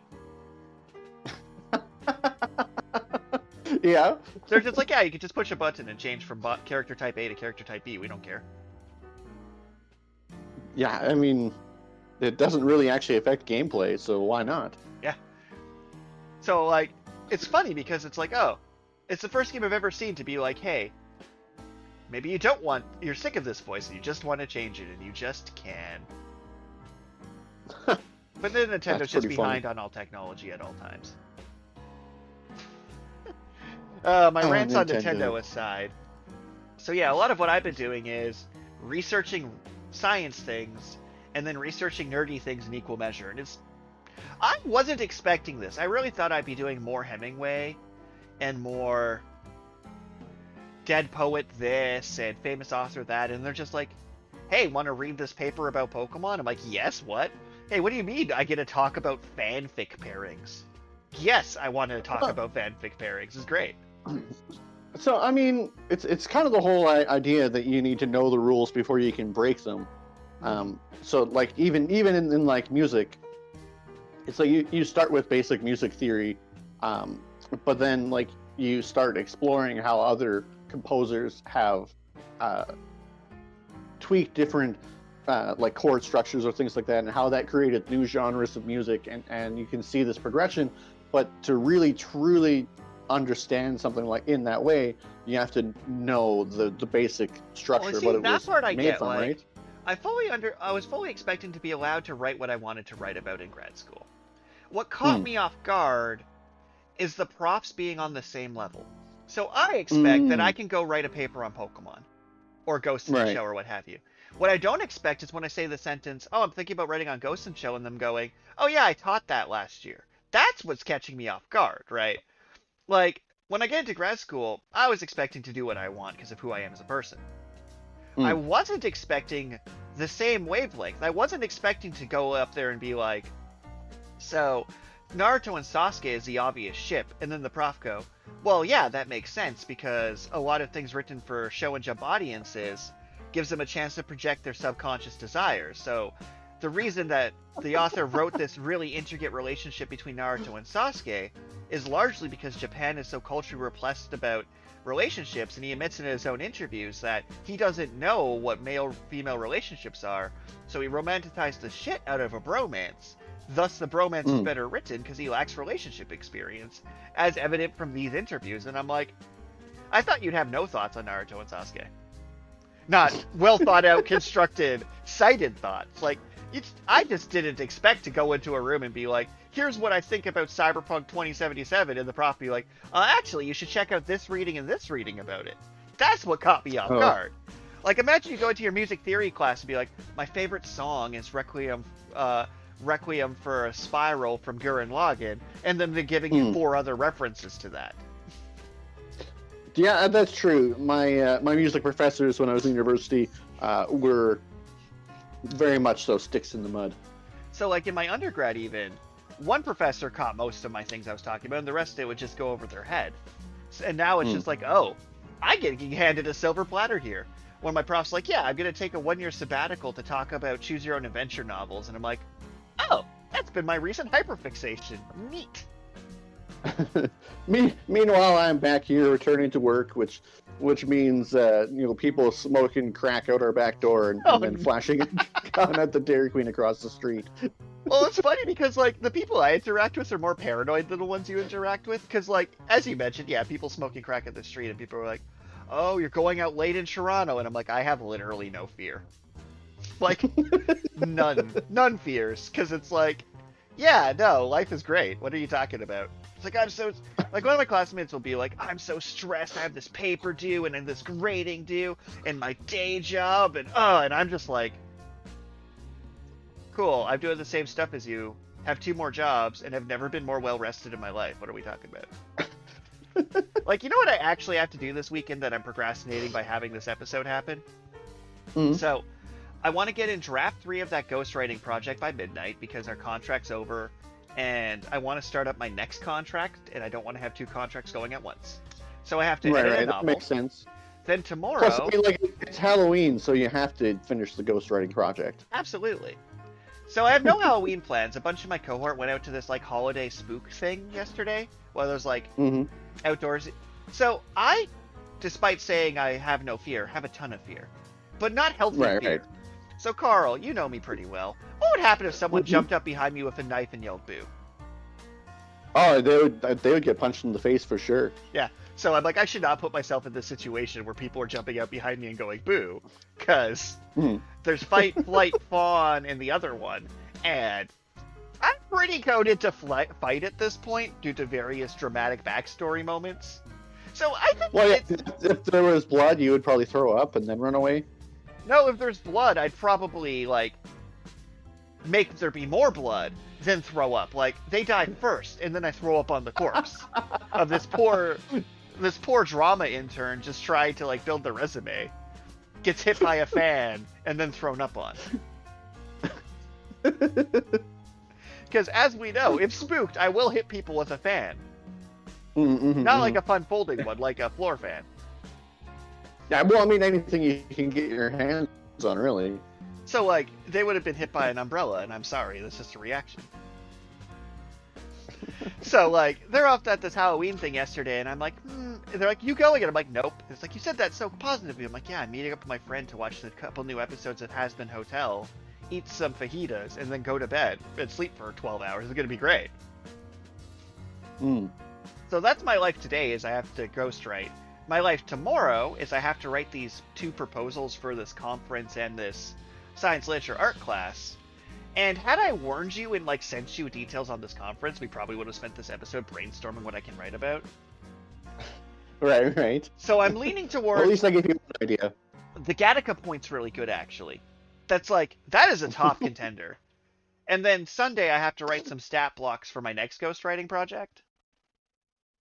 Yeah. They're just like, yeah, you can just push a button and change from character type A to character type B. We don't care. Yeah, I mean, it doesn't really actually affect gameplay, so why not? Yeah. So, like, it's funny because it's like, oh, it's the first game I've ever seen to be like, hey, maybe you're sick of this voice and you just want to change it, and you just can. But then Nintendo's just behind on all technology at all times. My rants on Nintendo aside. So yeah, a lot of what I've been doing is researching science things and then researching nerdy things in equal measure. And I wasn't expecting this. I really thought I'd be doing more Hemingway and more dead poet this and famous author that, and they're just like, hey, want to read this paper about Pokemon? I'm like, yes, what? Hey, what do you mean I get to talk about fanfic pairings? Yes, I want to talk about fanfic pairings. It's great. So, I mean, it's kind of the whole idea that you need to know the rules before you can break them. So, like, even in like music, it's like you start with basic music theory, but then like you start exploring how other composers have tweaked different like chord structures or things like that, and how that created new genres of music, and you can see this progression. But to really truly understand something like in that way, you have to know the basic structure. Well, see, what it that was part I made get, from, like, right? I was fully expecting to be allowed to write what I wanted to write about in grad school. What caught me off guard is the props being on the same level. So I expect that I can go write a paper on Pokemon or Ghost in the Shell or what have you. What I don't expect is when I say the sentence, oh, I'm thinking about writing on Ghost in the Shell, and them going, oh yeah, I taught that last year. That's what's catching me off guard, right? Like, when I get into grad school, I was expecting to do what I want because of who I am as a person. I wasn't expecting the same wavelength. I wasn't expecting to go up there and be like, so Naruto and Sasuke is the obvious ship, and then the prof go, well, yeah, that makes sense because a lot of things written for show and jump audiences gives them a chance to project their subconscious desires. So the reason that the author wrote this really intricate relationship between Naruto and Sasuke is largely because Japan is so culturally repressed about relationships, and he admits in his own interviews that he doesn't know what male-female relationships are, so he romanticized the shit out of a bromance. Thus, the bromance is better written because he lacks relationship experience, as evident from these interviews. And I'm like, I thought you'd have no thoughts on Naruto and Sasuke. Not well thought out, constructed, cited thoughts. Like, I just didn't expect to go into a room and be like, here's what I think about Cyberpunk 2077, and the prof be like, actually, you should check out this reading and this reading about it. That's what caught me off guard. Like, imagine you go into your music theory class and be like, my favorite song is Requiem for a Spiral from Gurren Lagann, and then they're giving you 4 other references to that. Yeah, that's true. My music professors when I was in university were very much so sticks in the mud. So, like, in my undergrad even, one professor caught most of my things I was talking about, and the rest of it would just go over their head. And now it's just like, oh, I get handed a silver platter here. When my prof's like, yeah, I'm going to take a 1-year sabbatical to talk about choose your own adventure novels. And I'm like, oh, that's been my recent hyperfixation. Neat. Meanwhile, I'm back here returning to work, which means people smoking crack out our back door and then flashing a gun at the Dairy Queen across the street. Well, it's funny because, like, the people I interact with are more paranoid than the ones you interact with. Because, like, as you mentioned, yeah, people smoking crack at the street, and people are like, oh, you're going out late in Toronto. And I'm like, I have literally no fear. Like, none fears. Because it's like, yeah, no, life is great. What are you talking about? It's like, like, one of my classmates will be like, I'm so stressed. I have this paper due and then this grading due and my day job. And I'm just like, cool, I'm doing the same stuff as you, have 2 more jobs, and have never been more well-rested in my life. What are we talking about? Like, you know what I actually have to do this weekend that I'm procrastinating by having this episode happen? So, I want to get in draft 3 of that ghostwriting project by midnight, because our contract's over, and I want to start up my next contract, and I don't want to have 2 contracts going at once. So I have to edit a novel. That makes sense. Then tomorrow... Plus, I mean, like, it's Halloween, so you have to finish the ghostwriting project. Absolutely. So I have no Halloween plans. A bunch of my cohort went out to this, like, holiday spook thing yesterday, where there's, like, outdoors. So I, despite saying I have no fear, have a ton of fear. But not healthy fear. Right. So, Karl, you know me pretty well. What would happen if someone jumped up behind me with a knife and yelled boo? Oh, they would get punched in the face for sure. Yeah. So I'm like, I should not put myself in this situation where people are jumping out behind me and going boo, because there's fight, flight, fawn in the other one, and I'm pretty coded to fight at this point due to various dramatic backstory moments. So I think if there was blood, you would probably throw up and then run away. No, if there's blood, I'd probably, like, make there be more blood, then throw up. Like, they die first, and then I throw up on the corpse of this poor drama intern just trying to, like, build their resume. Gets hit by a fan, and then thrown up on. Because, as we know, if spooked, I will hit people with a fan. Not like a fun folding one, like a floor fan. Yeah, well, I mean, anything you can get your hands on, really. So, like, they would have been hit by an umbrella, and I'm sorry, that's just a reaction. So, like, they're off at this Halloween thing yesterday, and I'm like, they're like, you going? And I'm like, nope. It's like, you said that so positively. I'm like, yeah, I'm meeting up with my friend to watch a couple new episodes of Has Been Hotel, eat some fajitas, and then go to bed and sleep for 12 hours. It's going to be great. So that's my life today, is I have to ghostwrite. My life tomorrow is I have to write these 2 proposals for this conference and this science literature art class. And had I warned you and, like, sent you details on this conference, we probably would have spent this episode brainstorming what I can write about. Right. So I'm leaning towards... At least I gave you an idea. The Gattaca point's really good, actually. That is a top contender. And then Sunday I have to write some stat blocks for my next ghostwriting project.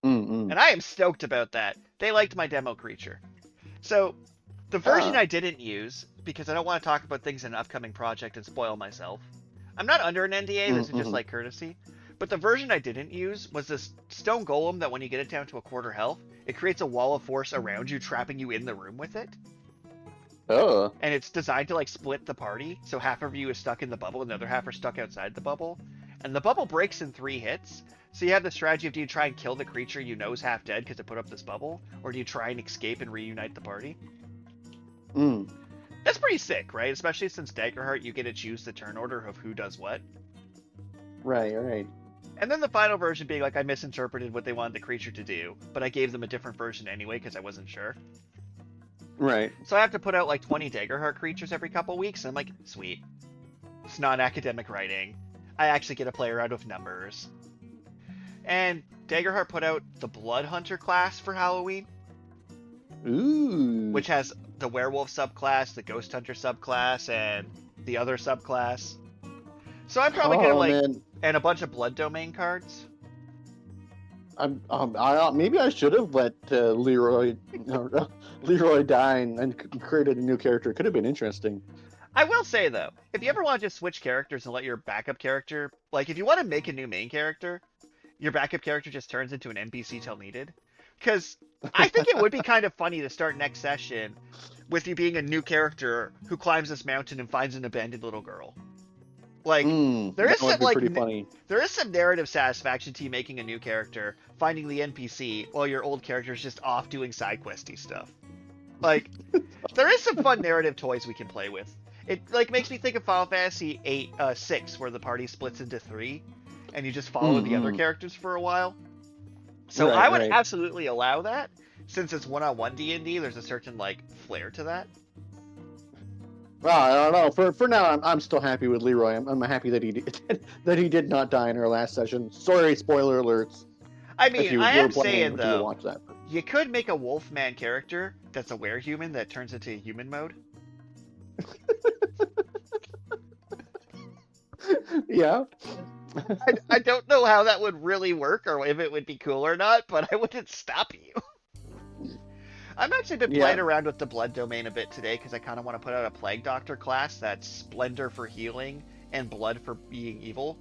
Mm-mm. And I am stoked about that. They liked my demo creature. So, the version I didn't use, because I don't want to talk about things in an upcoming project and spoil myself. I'm not under an NDA, this is just like courtesy. But the version I didn't use was this stone golem that when you get it down to a quarter health, it creates a wall of force around you, trapping you in the room with it. Oh. And it's designed to like split the party, so half of you is stuck in the bubble and the other half are stuck outside the bubble. And the bubble breaks in 3 hits, so you have the strategy of do you try and kill the creature you know is half dead because it put up this bubble, or do you try and escape and reunite the party? That's pretty sick, right? Especially since Daggerheart, you get to choose the turn order of who does what. Right. And then the final version being like I misinterpreted what they wanted the creature to do, but I gave them a different version anyway because I wasn't sure. Right. So I have to put out like 20 Daggerheart creatures every couple weeks, and I'm like, sweet. It's non-academic writing. I actually get to play around with numbers. And Daggerheart put out the Blood Hunter class for Halloween. Ooh. Which has the Werewolf subclass, the Ghost Hunter subclass, and the other subclass. So I'm probably gonna and a bunch of Blood Domain cards. Maybe I should have let Leroy die and created a new character. It could have been interesting. I will say though, if you ever want to just switch characters and let your backup character, like if you want to make a new main character, your backup character just turns into an NPC till needed. Because I think it would be kind of funny to start next session with you being a new character who climbs this mountain and finds an abandoned little girl. Like there is some like there is some narrative satisfaction to you making a new character, finding the NPC while your old character is just off doing side questy stuff. Like there is some fun narrative toys we can play with. It like makes me think of Final Fantasy 6, where the party splits into 3, and you just follow the other characters for a while. So I would absolutely allow that, since it's one-on-one D&D. There's a certain like flair to that. Well, I don't know. For now, I'm still happy with Leroy. I'm happy that he did not die in our last session. Sorry, spoiler alerts. I mean, I am saying though, watch that. You could make a Wolfman character that's a werehuman that turns into human mode. Yeah. I don't know how that would really work or if it would be cool or not, but I wouldn't stop you. I've actually been playing around with the Blood Domain a bit today because I kind of want to put out a Plague Doctor class that's Splendor for healing and Blood for being evil.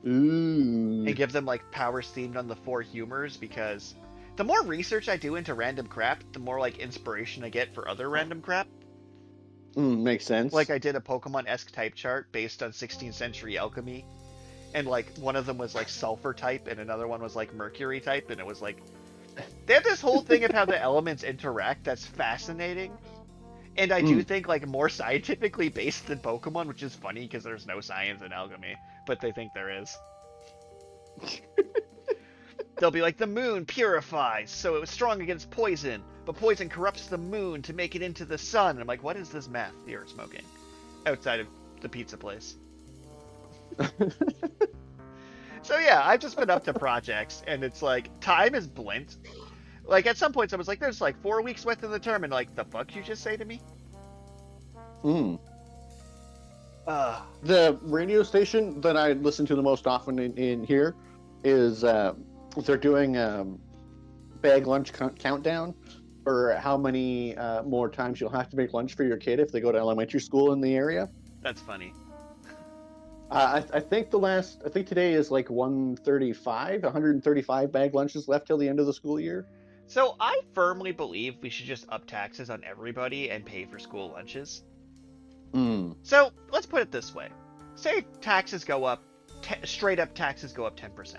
Ooh. And give them like powers themed on the 4 humors, because the more research I do into random crap, the more like inspiration I get for other random crap. Makes sense. Like I did a Pokemon-esque type chart based on 16th century alchemy, and like one of them was like sulfur type and another one was like mercury type, and it was like they have this whole thing of how the elements interact that's fascinating, and I do think like more scientifically based than Pokemon, which is funny because there's no science in alchemy, but they think there is. They'll be like, the moon purifies, so it was strong against poison, but poison corrupts the moon to make it into the sun. And I'm like, what is this meth you're smoking outside of the pizza place? So yeah, I've just been up to projects, and it's like, time is blint. Like, at some points I was like, there's like 4 weeks left in the term, and like, the fuck you just say to me? The radio station that I listen to the most often in here is they're doing bag lunch countdown for how many more times you'll have to make lunch for your kid if they go to elementary school in the area. That's funny. I think today is like 135 bag lunches left till the end of the school year. So I firmly believe we should just up taxes on everybody and pay for school lunches. So let's put it this way. Say taxes go up, straight up taxes go up 10%.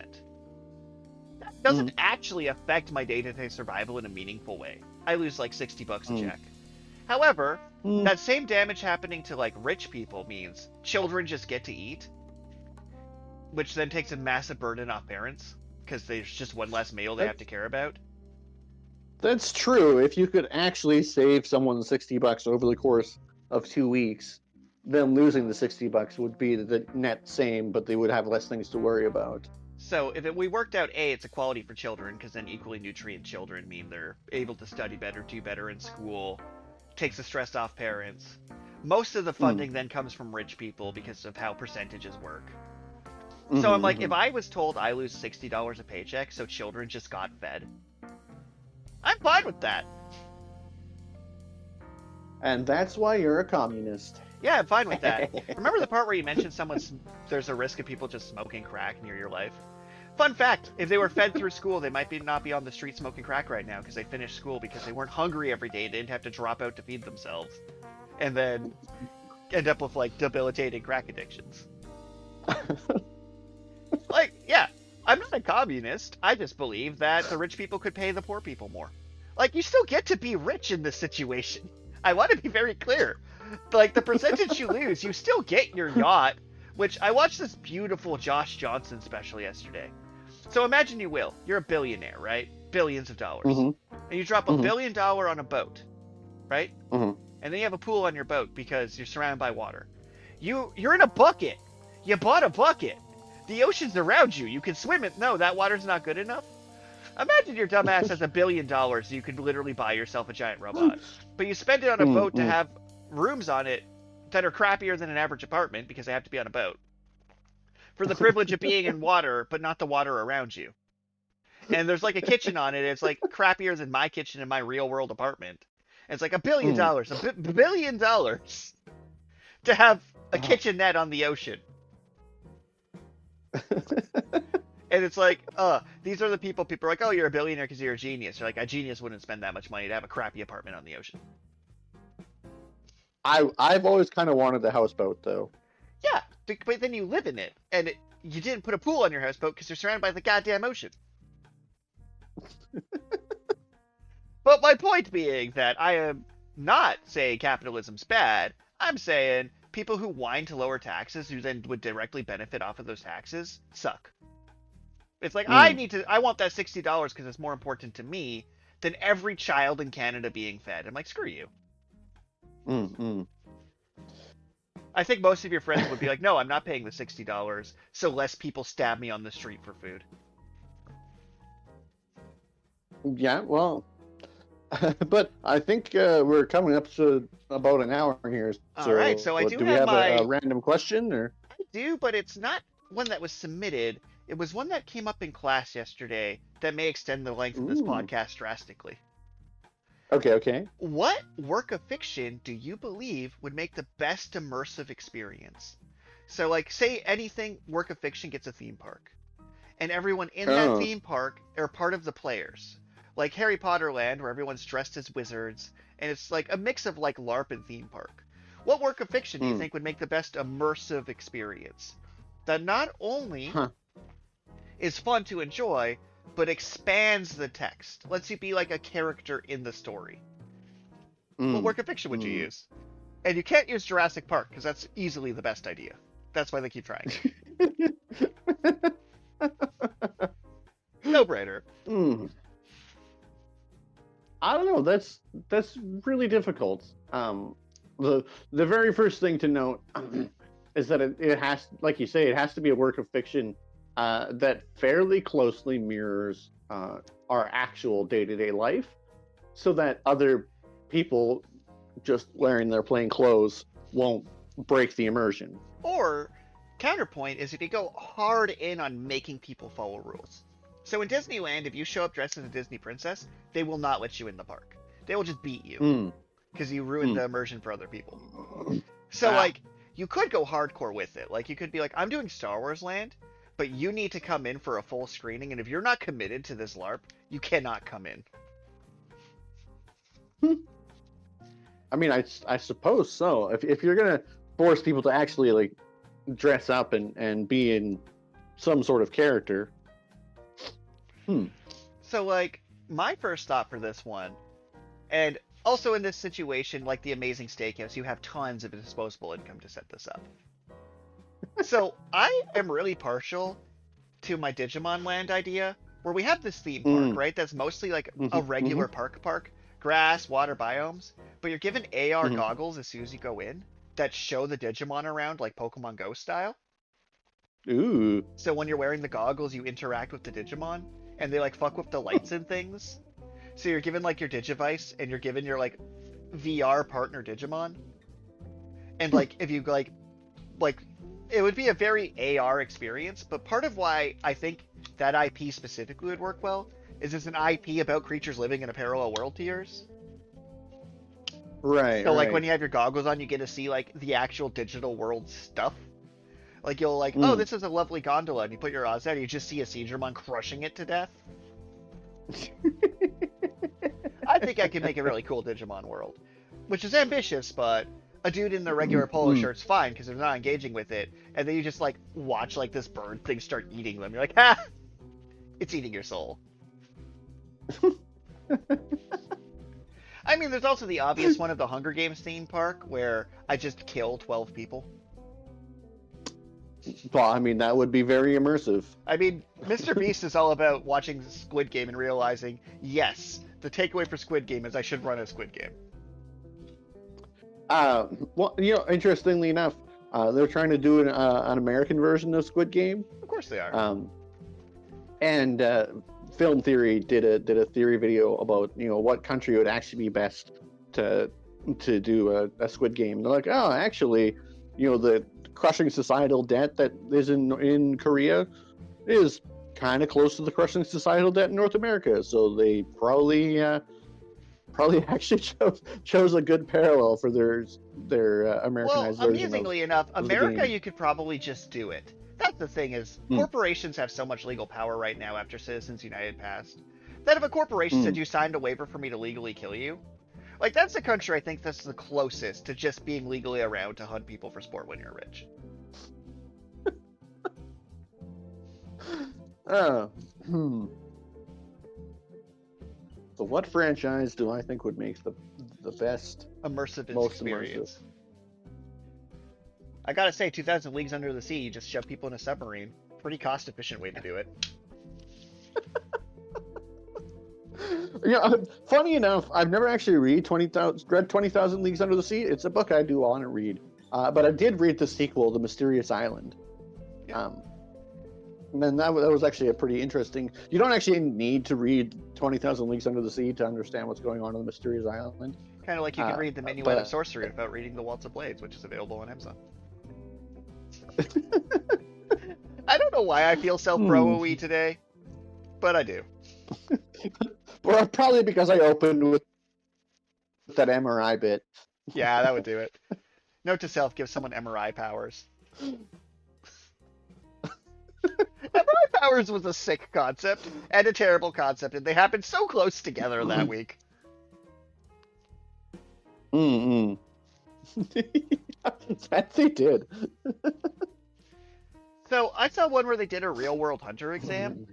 That doesn't actually affect my day-to-day survival in a meaningful way. I lose like $60 a check. However, that same damage happening to like rich people means children just get to eat, which then takes a massive burden off parents because there's just one less meal they have to care about. That's true. If you could actually save someone $60 over the course of 2 weeks, then losing the $60 would be the net same, but they would have less things to worry about. So if we worked out, A, it's equality for children, because then equally nutrient children mean they're able to study better, do better in school, takes the stress off parents. Most of the funding then comes from rich people because of how percentages work. So I'm like, if I was told I lose $60 a paycheck so children just got fed, I'm fine with that. And that's why you're a communist. Yeah, I'm fine with that. Remember the part where you mentioned there's a risk of people just smoking crack near your life? Fun fact, if they were fed through school, they might not be on the street smoking crack right now because they finished school because they weren't hungry every day and didn't have to drop out to feed themselves. And then end up with, like, debilitating crack addictions. Like, yeah, I'm not a communist. I just believe that the rich people could pay the poor people more. Like, you still get to be rich in this situation. I want to be very clear. Like, the percentage you lose, you still get your yacht, which I watched this beautiful Josh Johnson special yesterday. So imagine you will. You're a billionaire, right? Billions of dollars. And you drop $1 billion on a boat, right? And then you have a pool on your boat because you're surrounded by water. You're in a bucket. You bought a bucket. The ocean's around you. You can swim it. No, that water's not good enough. Imagine your dumbass has $1 billion so you could literally buy yourself a giant robot. But you spend it on a boat to have rooms on it that are crappier than an average apartment because they have to be on a boat. For the privilege of being in water, but not the water around you. And there's like a kitchen on it. It's like crappier than my kitchen in my real world apartment. And it's like $1 billion. $1 billion to have a kitchenette on the ocean. And it's like, these are the people are like, oh, you're a billionaire because you're a genius. You're like, a genius wouldn't spend that much money to have a crappy apartment on the ocean. I've always kind of wanted the houseboat, though. Yeah, but then you live in it, and you didn't put a pool on your houseboat because you're surrounded by the goddamn ocean. But my point being that I am not saying capitalism's bad. I'm saying people who whine to lower taxes, who then would directly benefit off of those taxes, suck. It's like, I want that $60 because it's more important to me than every child in Canada being fed. I'm like, screw you. I think most of your friends would be like, no, I'm not paying the $60 so less people stab me on the street for food. Yeah, well, but I think we're coming up to about an hour here. So, all right, so I do we have a random question? Or? I do, but it's not one that was submitted. It was one that came up in class yesterday that may extend the length of this podcast drastically. Okay. What work of fiction do you believe would make the best immersive experience? So, like, say anything work of fiction gets a theme park. And everyone in that theme park are part of the players. Like Harry Potter Land, where everyone's dressed as wizards. And it's like a mix of, like, LARP and theme park. What work of fiction do you think would make the best immersive experience? That not only is fun to enjoy, but expands the text. Lets you be like a character in the story. What work of fiction would you use? And you can't use Jurassic Park, because that's easily the best idea. That's why they keep trying. No-brainer. I don't know. That's really difficult. The very first thing to note is that it has, like you say, it has to be a work of fiction that fairly closely mirrors our actual day-to-day life, so that other people just wearing their plain clothes won't break the immersion. Or, counterpoint is if you go hard in on making people follow rules. So in Disneyland, if you show up dressed as a Disney princess, they will not let you in the park. They will just beat you because you ruined the immersion for other people. So, like, you could go hardcore with it. Like, you could be like, I'm doing Star Wars Land, but you need to come in for a full screening, and if you're not committed to this LARP, you cannot come in. I mean, I suppose so. If you're gonna force people to actually, like, dress up and be in some sort of character. So, like, my first thought for this one, and also in this situation, like the Amazing Steakhouse, you have tons of disposable income to set this up. So I am really partial to my Digimon Land idea, where we have this theme park, right? That's mostly like a regular park, grass, water biomes, but you're given AR goggles as soon as you go in that show the Digimon around, like Pokemon Go style. Ooh. So when you're wearing the goggles, you interact with the Digimon, and they like fuck with the lights and things. So you're given like your Digivice, and you're given your like VR partner Digimon, and like if you like it would be a very AR experience. But part of why I think that IP specifically would work well is it's an IP about creatures living in a parallel world to yours. Right. So like right. when you have your goggles on, you get to see like the actual digital world stuff. Like you'll like, oh, this is a lovely gondola, and you put your Oz out, and you just see a Seizuremon crushing it to death. I think I can make a really cool Digimon world, which is ambitious, but a dude in a regular polo shirt's fine because they're not engaging with it, and then you just like watch like this bird thing start eating them. You're like, ha! It's eating your soul. I mean, there's also the obvious one of the Hunger Games theme park where I just kill 12 people. Well, I mean, that would be very immersive. I mean, Mr. Beast is all about watching Squid Game and realizing, yes, the takeaway for Squid Game is I should run a Squid Game. Well, interestingly enough, they're trying to do an American version of Squid Game. Of course they are. And Film Theory did a theory video about what country would actually be best to do a Squid Game. They're like, oh, actually, the crushing societal debt that is in Korea is kind of close to the crushing societal debt in North America. So they probably actually chose a good parallel for their Americanized version. Well, amusingly enough, America, you could probably just do it. That's the thing is, corporations have so much legal power right now after Citizens United passed, that if a corporation said you signed a waiver for me to legally kill you, like that's the country I think that's the closest to just being legally around to hunt people for sport when you're rich. So what franchise do I think would make the best immersive experience? Immersive? I gotta say, 2000 Leagues Under the Sea, you just shove people in a submarine. Pretty cost-efficient way to do it. Funny enough, I've never actually read 20,000 Leagues Under the Sea. It's a book I do want to read. But I did read the sequel, The Mysterious Island. Yeah. And that was actually a pretty interesting... You don't actually need to read 20,000 Leagues Under the Sea to understand what's going on in The Mysterious Island. Kind of like you can read The Minuet of Sorcery without reading The Waltz of Blades, which is available on Amazon. I don't know why I feel self-pro-y today, but I do. Well, probably because I opened with that MRI bit. Yeah, that would do it. Note to self, give someone MRI powers. MRI powers was a sick concept and a terrible concept, and they happened so close together that week. That they did. So I saw one where they did a real-world hunter exam.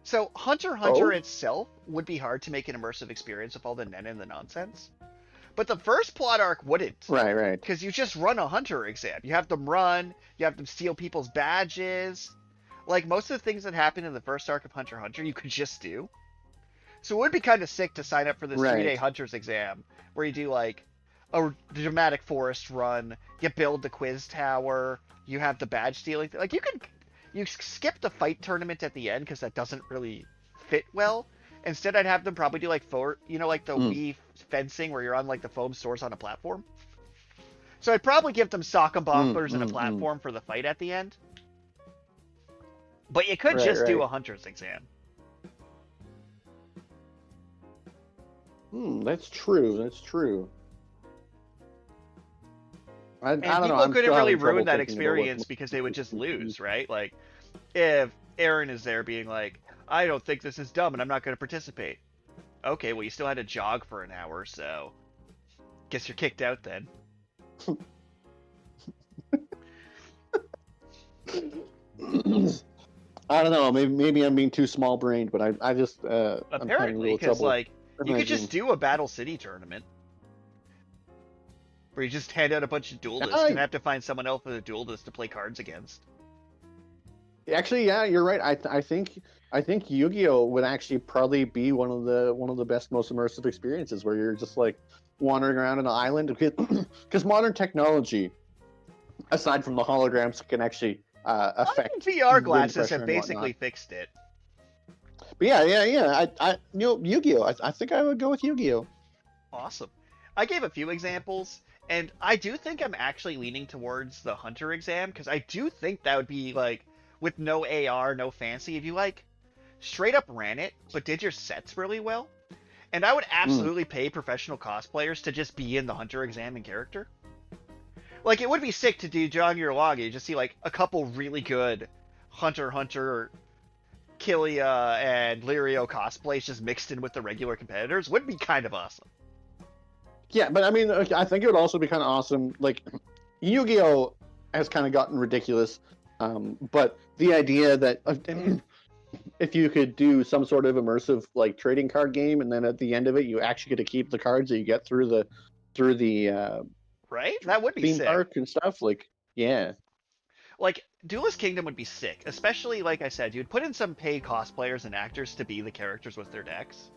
So Hunter x Hunter itself would be hard to make an immersive experience with all the nen and the nonsense. But the first plot arc wouldn't. Right. Because you just run a hunter exam. You have them run, you have them steal people's badges. Like, most of the things that happen in the first arc of Hunter x Hunter, you could just do. So it would be kind of sick to sign up for this 3-day hunter's exam, where you do, like, a dramatic forest run, you build the quiz tower, you have the badge stealing. Like, you skip the fight tournament at the end, because that doesn't really fit well. Instead, I'd have them probably do, like, like the Wii fencing, where you're on, like, the foam source on a platform. So I'd probably give them sock and boppers and a platform for the fight at the end. But you could just do a hunter's exam. That's true. I don't know. People couldn't really ruin that experience because they would just lose, right? Like, if Aaron is there being like, I don't think this is dumb and I'm not going to participate. Okay, well, you still had to jog for an hour, so guess you're kicked out then. I don't know. Maybe I'm being too small-brained, but I just apparently, because like you could just do a Battle City tournament where you just hand out a bunch of duelists and have to find someone else with a duelist to play cards against. Actually, yeah, you're right. I think Yu-Gi-Oh would actually probably be one of the best, most immersive experiences where you're just like wandering around an island because modern technology aside from the holograms that can actually affect VR wind glasses pressure have and basically whatnot. fixed it. But yeah. Yu-Gi-Oh! I think I would go with Yu-Gi-Oh! Awesome. I gave a few examples, and I do think I'm actually leaning towards the Hunter exam, because I do think that would be, like, with no AR, no fancy, if you, like, straight up ran it, but did your sets really well. And I would absolutely pay professional cosplayers to just be in the Hunter exam in character. Like, it would be sick to do John Neurologist, just see, like, a couple really good Hunter, Killia, and Lirio cosplays just mixed in with the regular competitors. Would be kind of awesome. Yeah, but I mean, I think it would also be kind of awesome. Like, Yu-Gi-Oh! Has kind of gotten ridiculous, but the idea that if you could do some sort of immersive like trading card game, and then at the end of it, you actually get to keep the cards that you get through the right? That would be theme sick. park and stuff. Like, yeah. Like, Duelist Kingdom would be sick, especially, like I said, you'd put in some paid cosplayers and actors to be the characters with their decks,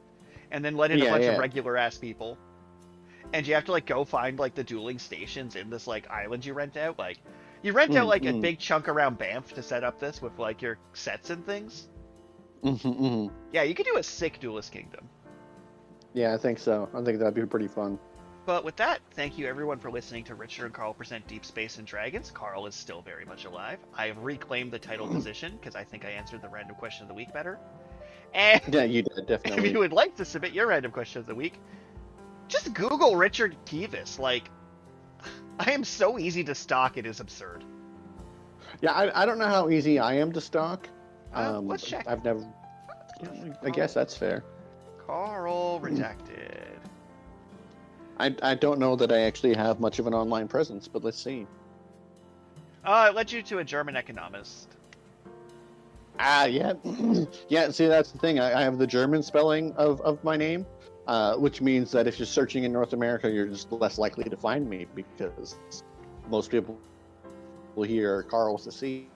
and then let in a bunch of regular-ass people. And you have to, like, go find, like, the dueling stations in this, like, island you rent out. Like, you rent out, like, a big chunk around Banff to set up this with, like, your sets and things. Yeah, you could do a sick Duelist Kingdom. Yeah, I think so. I think that'd be pretty fun. But with that, thank you everyone for listening to Richard and Karl present Deep Space and Dragons. Karl is still very much alive. I have reclaimed the title position because I think I answered the random question of the week better. And yeah, you did, definitely. If you would like to submit your random question of the week, just Google Richard Kivas. Like, I am so easy to stalk, it is absurd. Yeah, I don't know how easy I am to stalk. Let's check. I've never... I guess that's fair. Karl redacted. I don't know that I actually have much of an online presence, but let's see. It led you to a German economist. Yeah. Yeah, see, that's the thing. I have the German spelling of my name, which means that if you're searching in North America, you're just less likely to find me because most people will hear Karl with a C.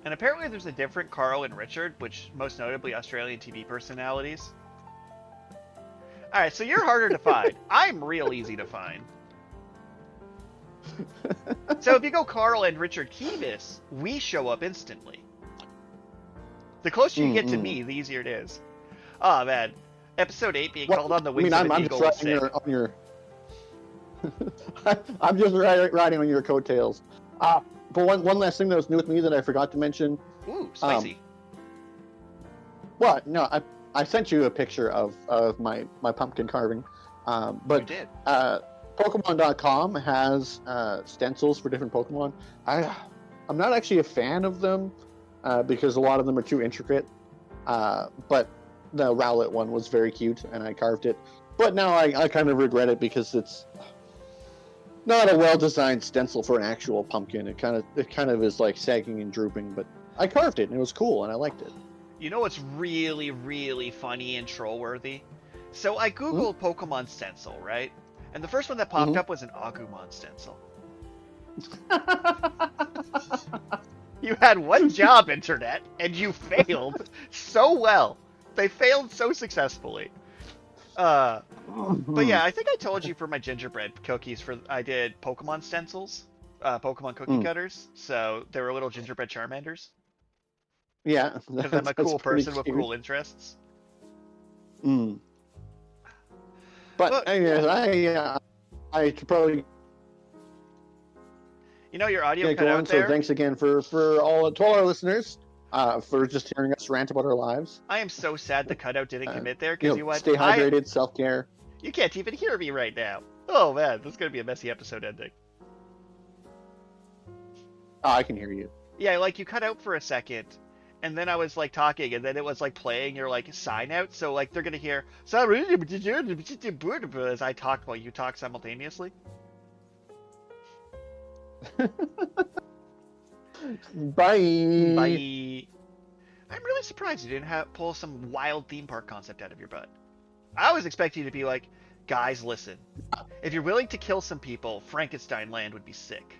And apparently there's a different Karl and Richard, which most notably Australian TV personalities. Alright, so you're harder to find. I'm real easy to find. So if you go Karl and Richard Kivas, we show up instantly. The closer you get to me, the easier it is. Oh man, episode 8 being called on the wings of an eagle. I'm just riding on your coattails. But one last thing that was new with me that I forgot to mention. Ooh, spicy. What? No, I sent you a picture of my pumpkin carving. But you did. Pokemon.com has stencils for different Pokemon. I'm not actually a fan of them because a lot of them are too intricate. But the Rowlet one was very cute, and I carved it. But now I kind of regret it because it's not a well-designed stencil for an actual pumpkin. It kind of is like sagging and drooping. But I carved it, and it was cool, and I liked it. You know what's really, really funny and troll-worthy? So I googled Pokemon stencil, right? And the first one that popped up was an Agumon stencil. You had one job, Internet, and you failed so well. They failed so successfully. But yeah, I think I told you for my gingerbread cookies, I did Pokemon stencils, Pokemon cookie cutters. So they were little gingerbread Charmanders. Yeah, because I'm a cool person with cool interests. But I could probably. You know, your audio cut out there. So thanks again to all our listeners for just hearing us rant about our lives. I am so sad the cutout didn't commit there because you went. Stay hydrated, self-care. You can't even hear me right now. Oh man, this is gonna be a messy episode ending. Oh, I can hear you. Yeah, like you cut out for a second. And then I was like talking, and then it was like playing your like sign out, so like they're gonna hear as I talk while you talk simultaneously. Bye. Bye. I'm really surprised you didn't pull some wild theme park concept out of your butt. I was expecting you to be like, guys, listen. If you're willing to kill some people, Frankenstein Land would be sick.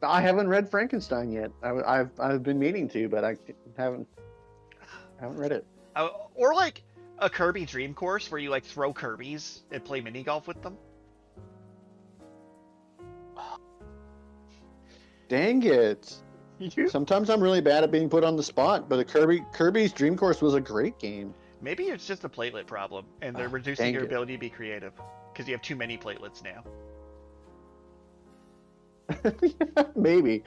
I haven't read Frankenstein yet. I've been meaning to, but I haven't read it. Or like a Kirby Dream Course where you like throw Kirby's and play mini golf with them. Dang it. Sometimes I'm really bad at being put on the spot, but Kirby's Dream Course was a great game. Maybe it's just a platelet problem, and they're reducing your ability to be creative because you have too many platelets now. Maybe.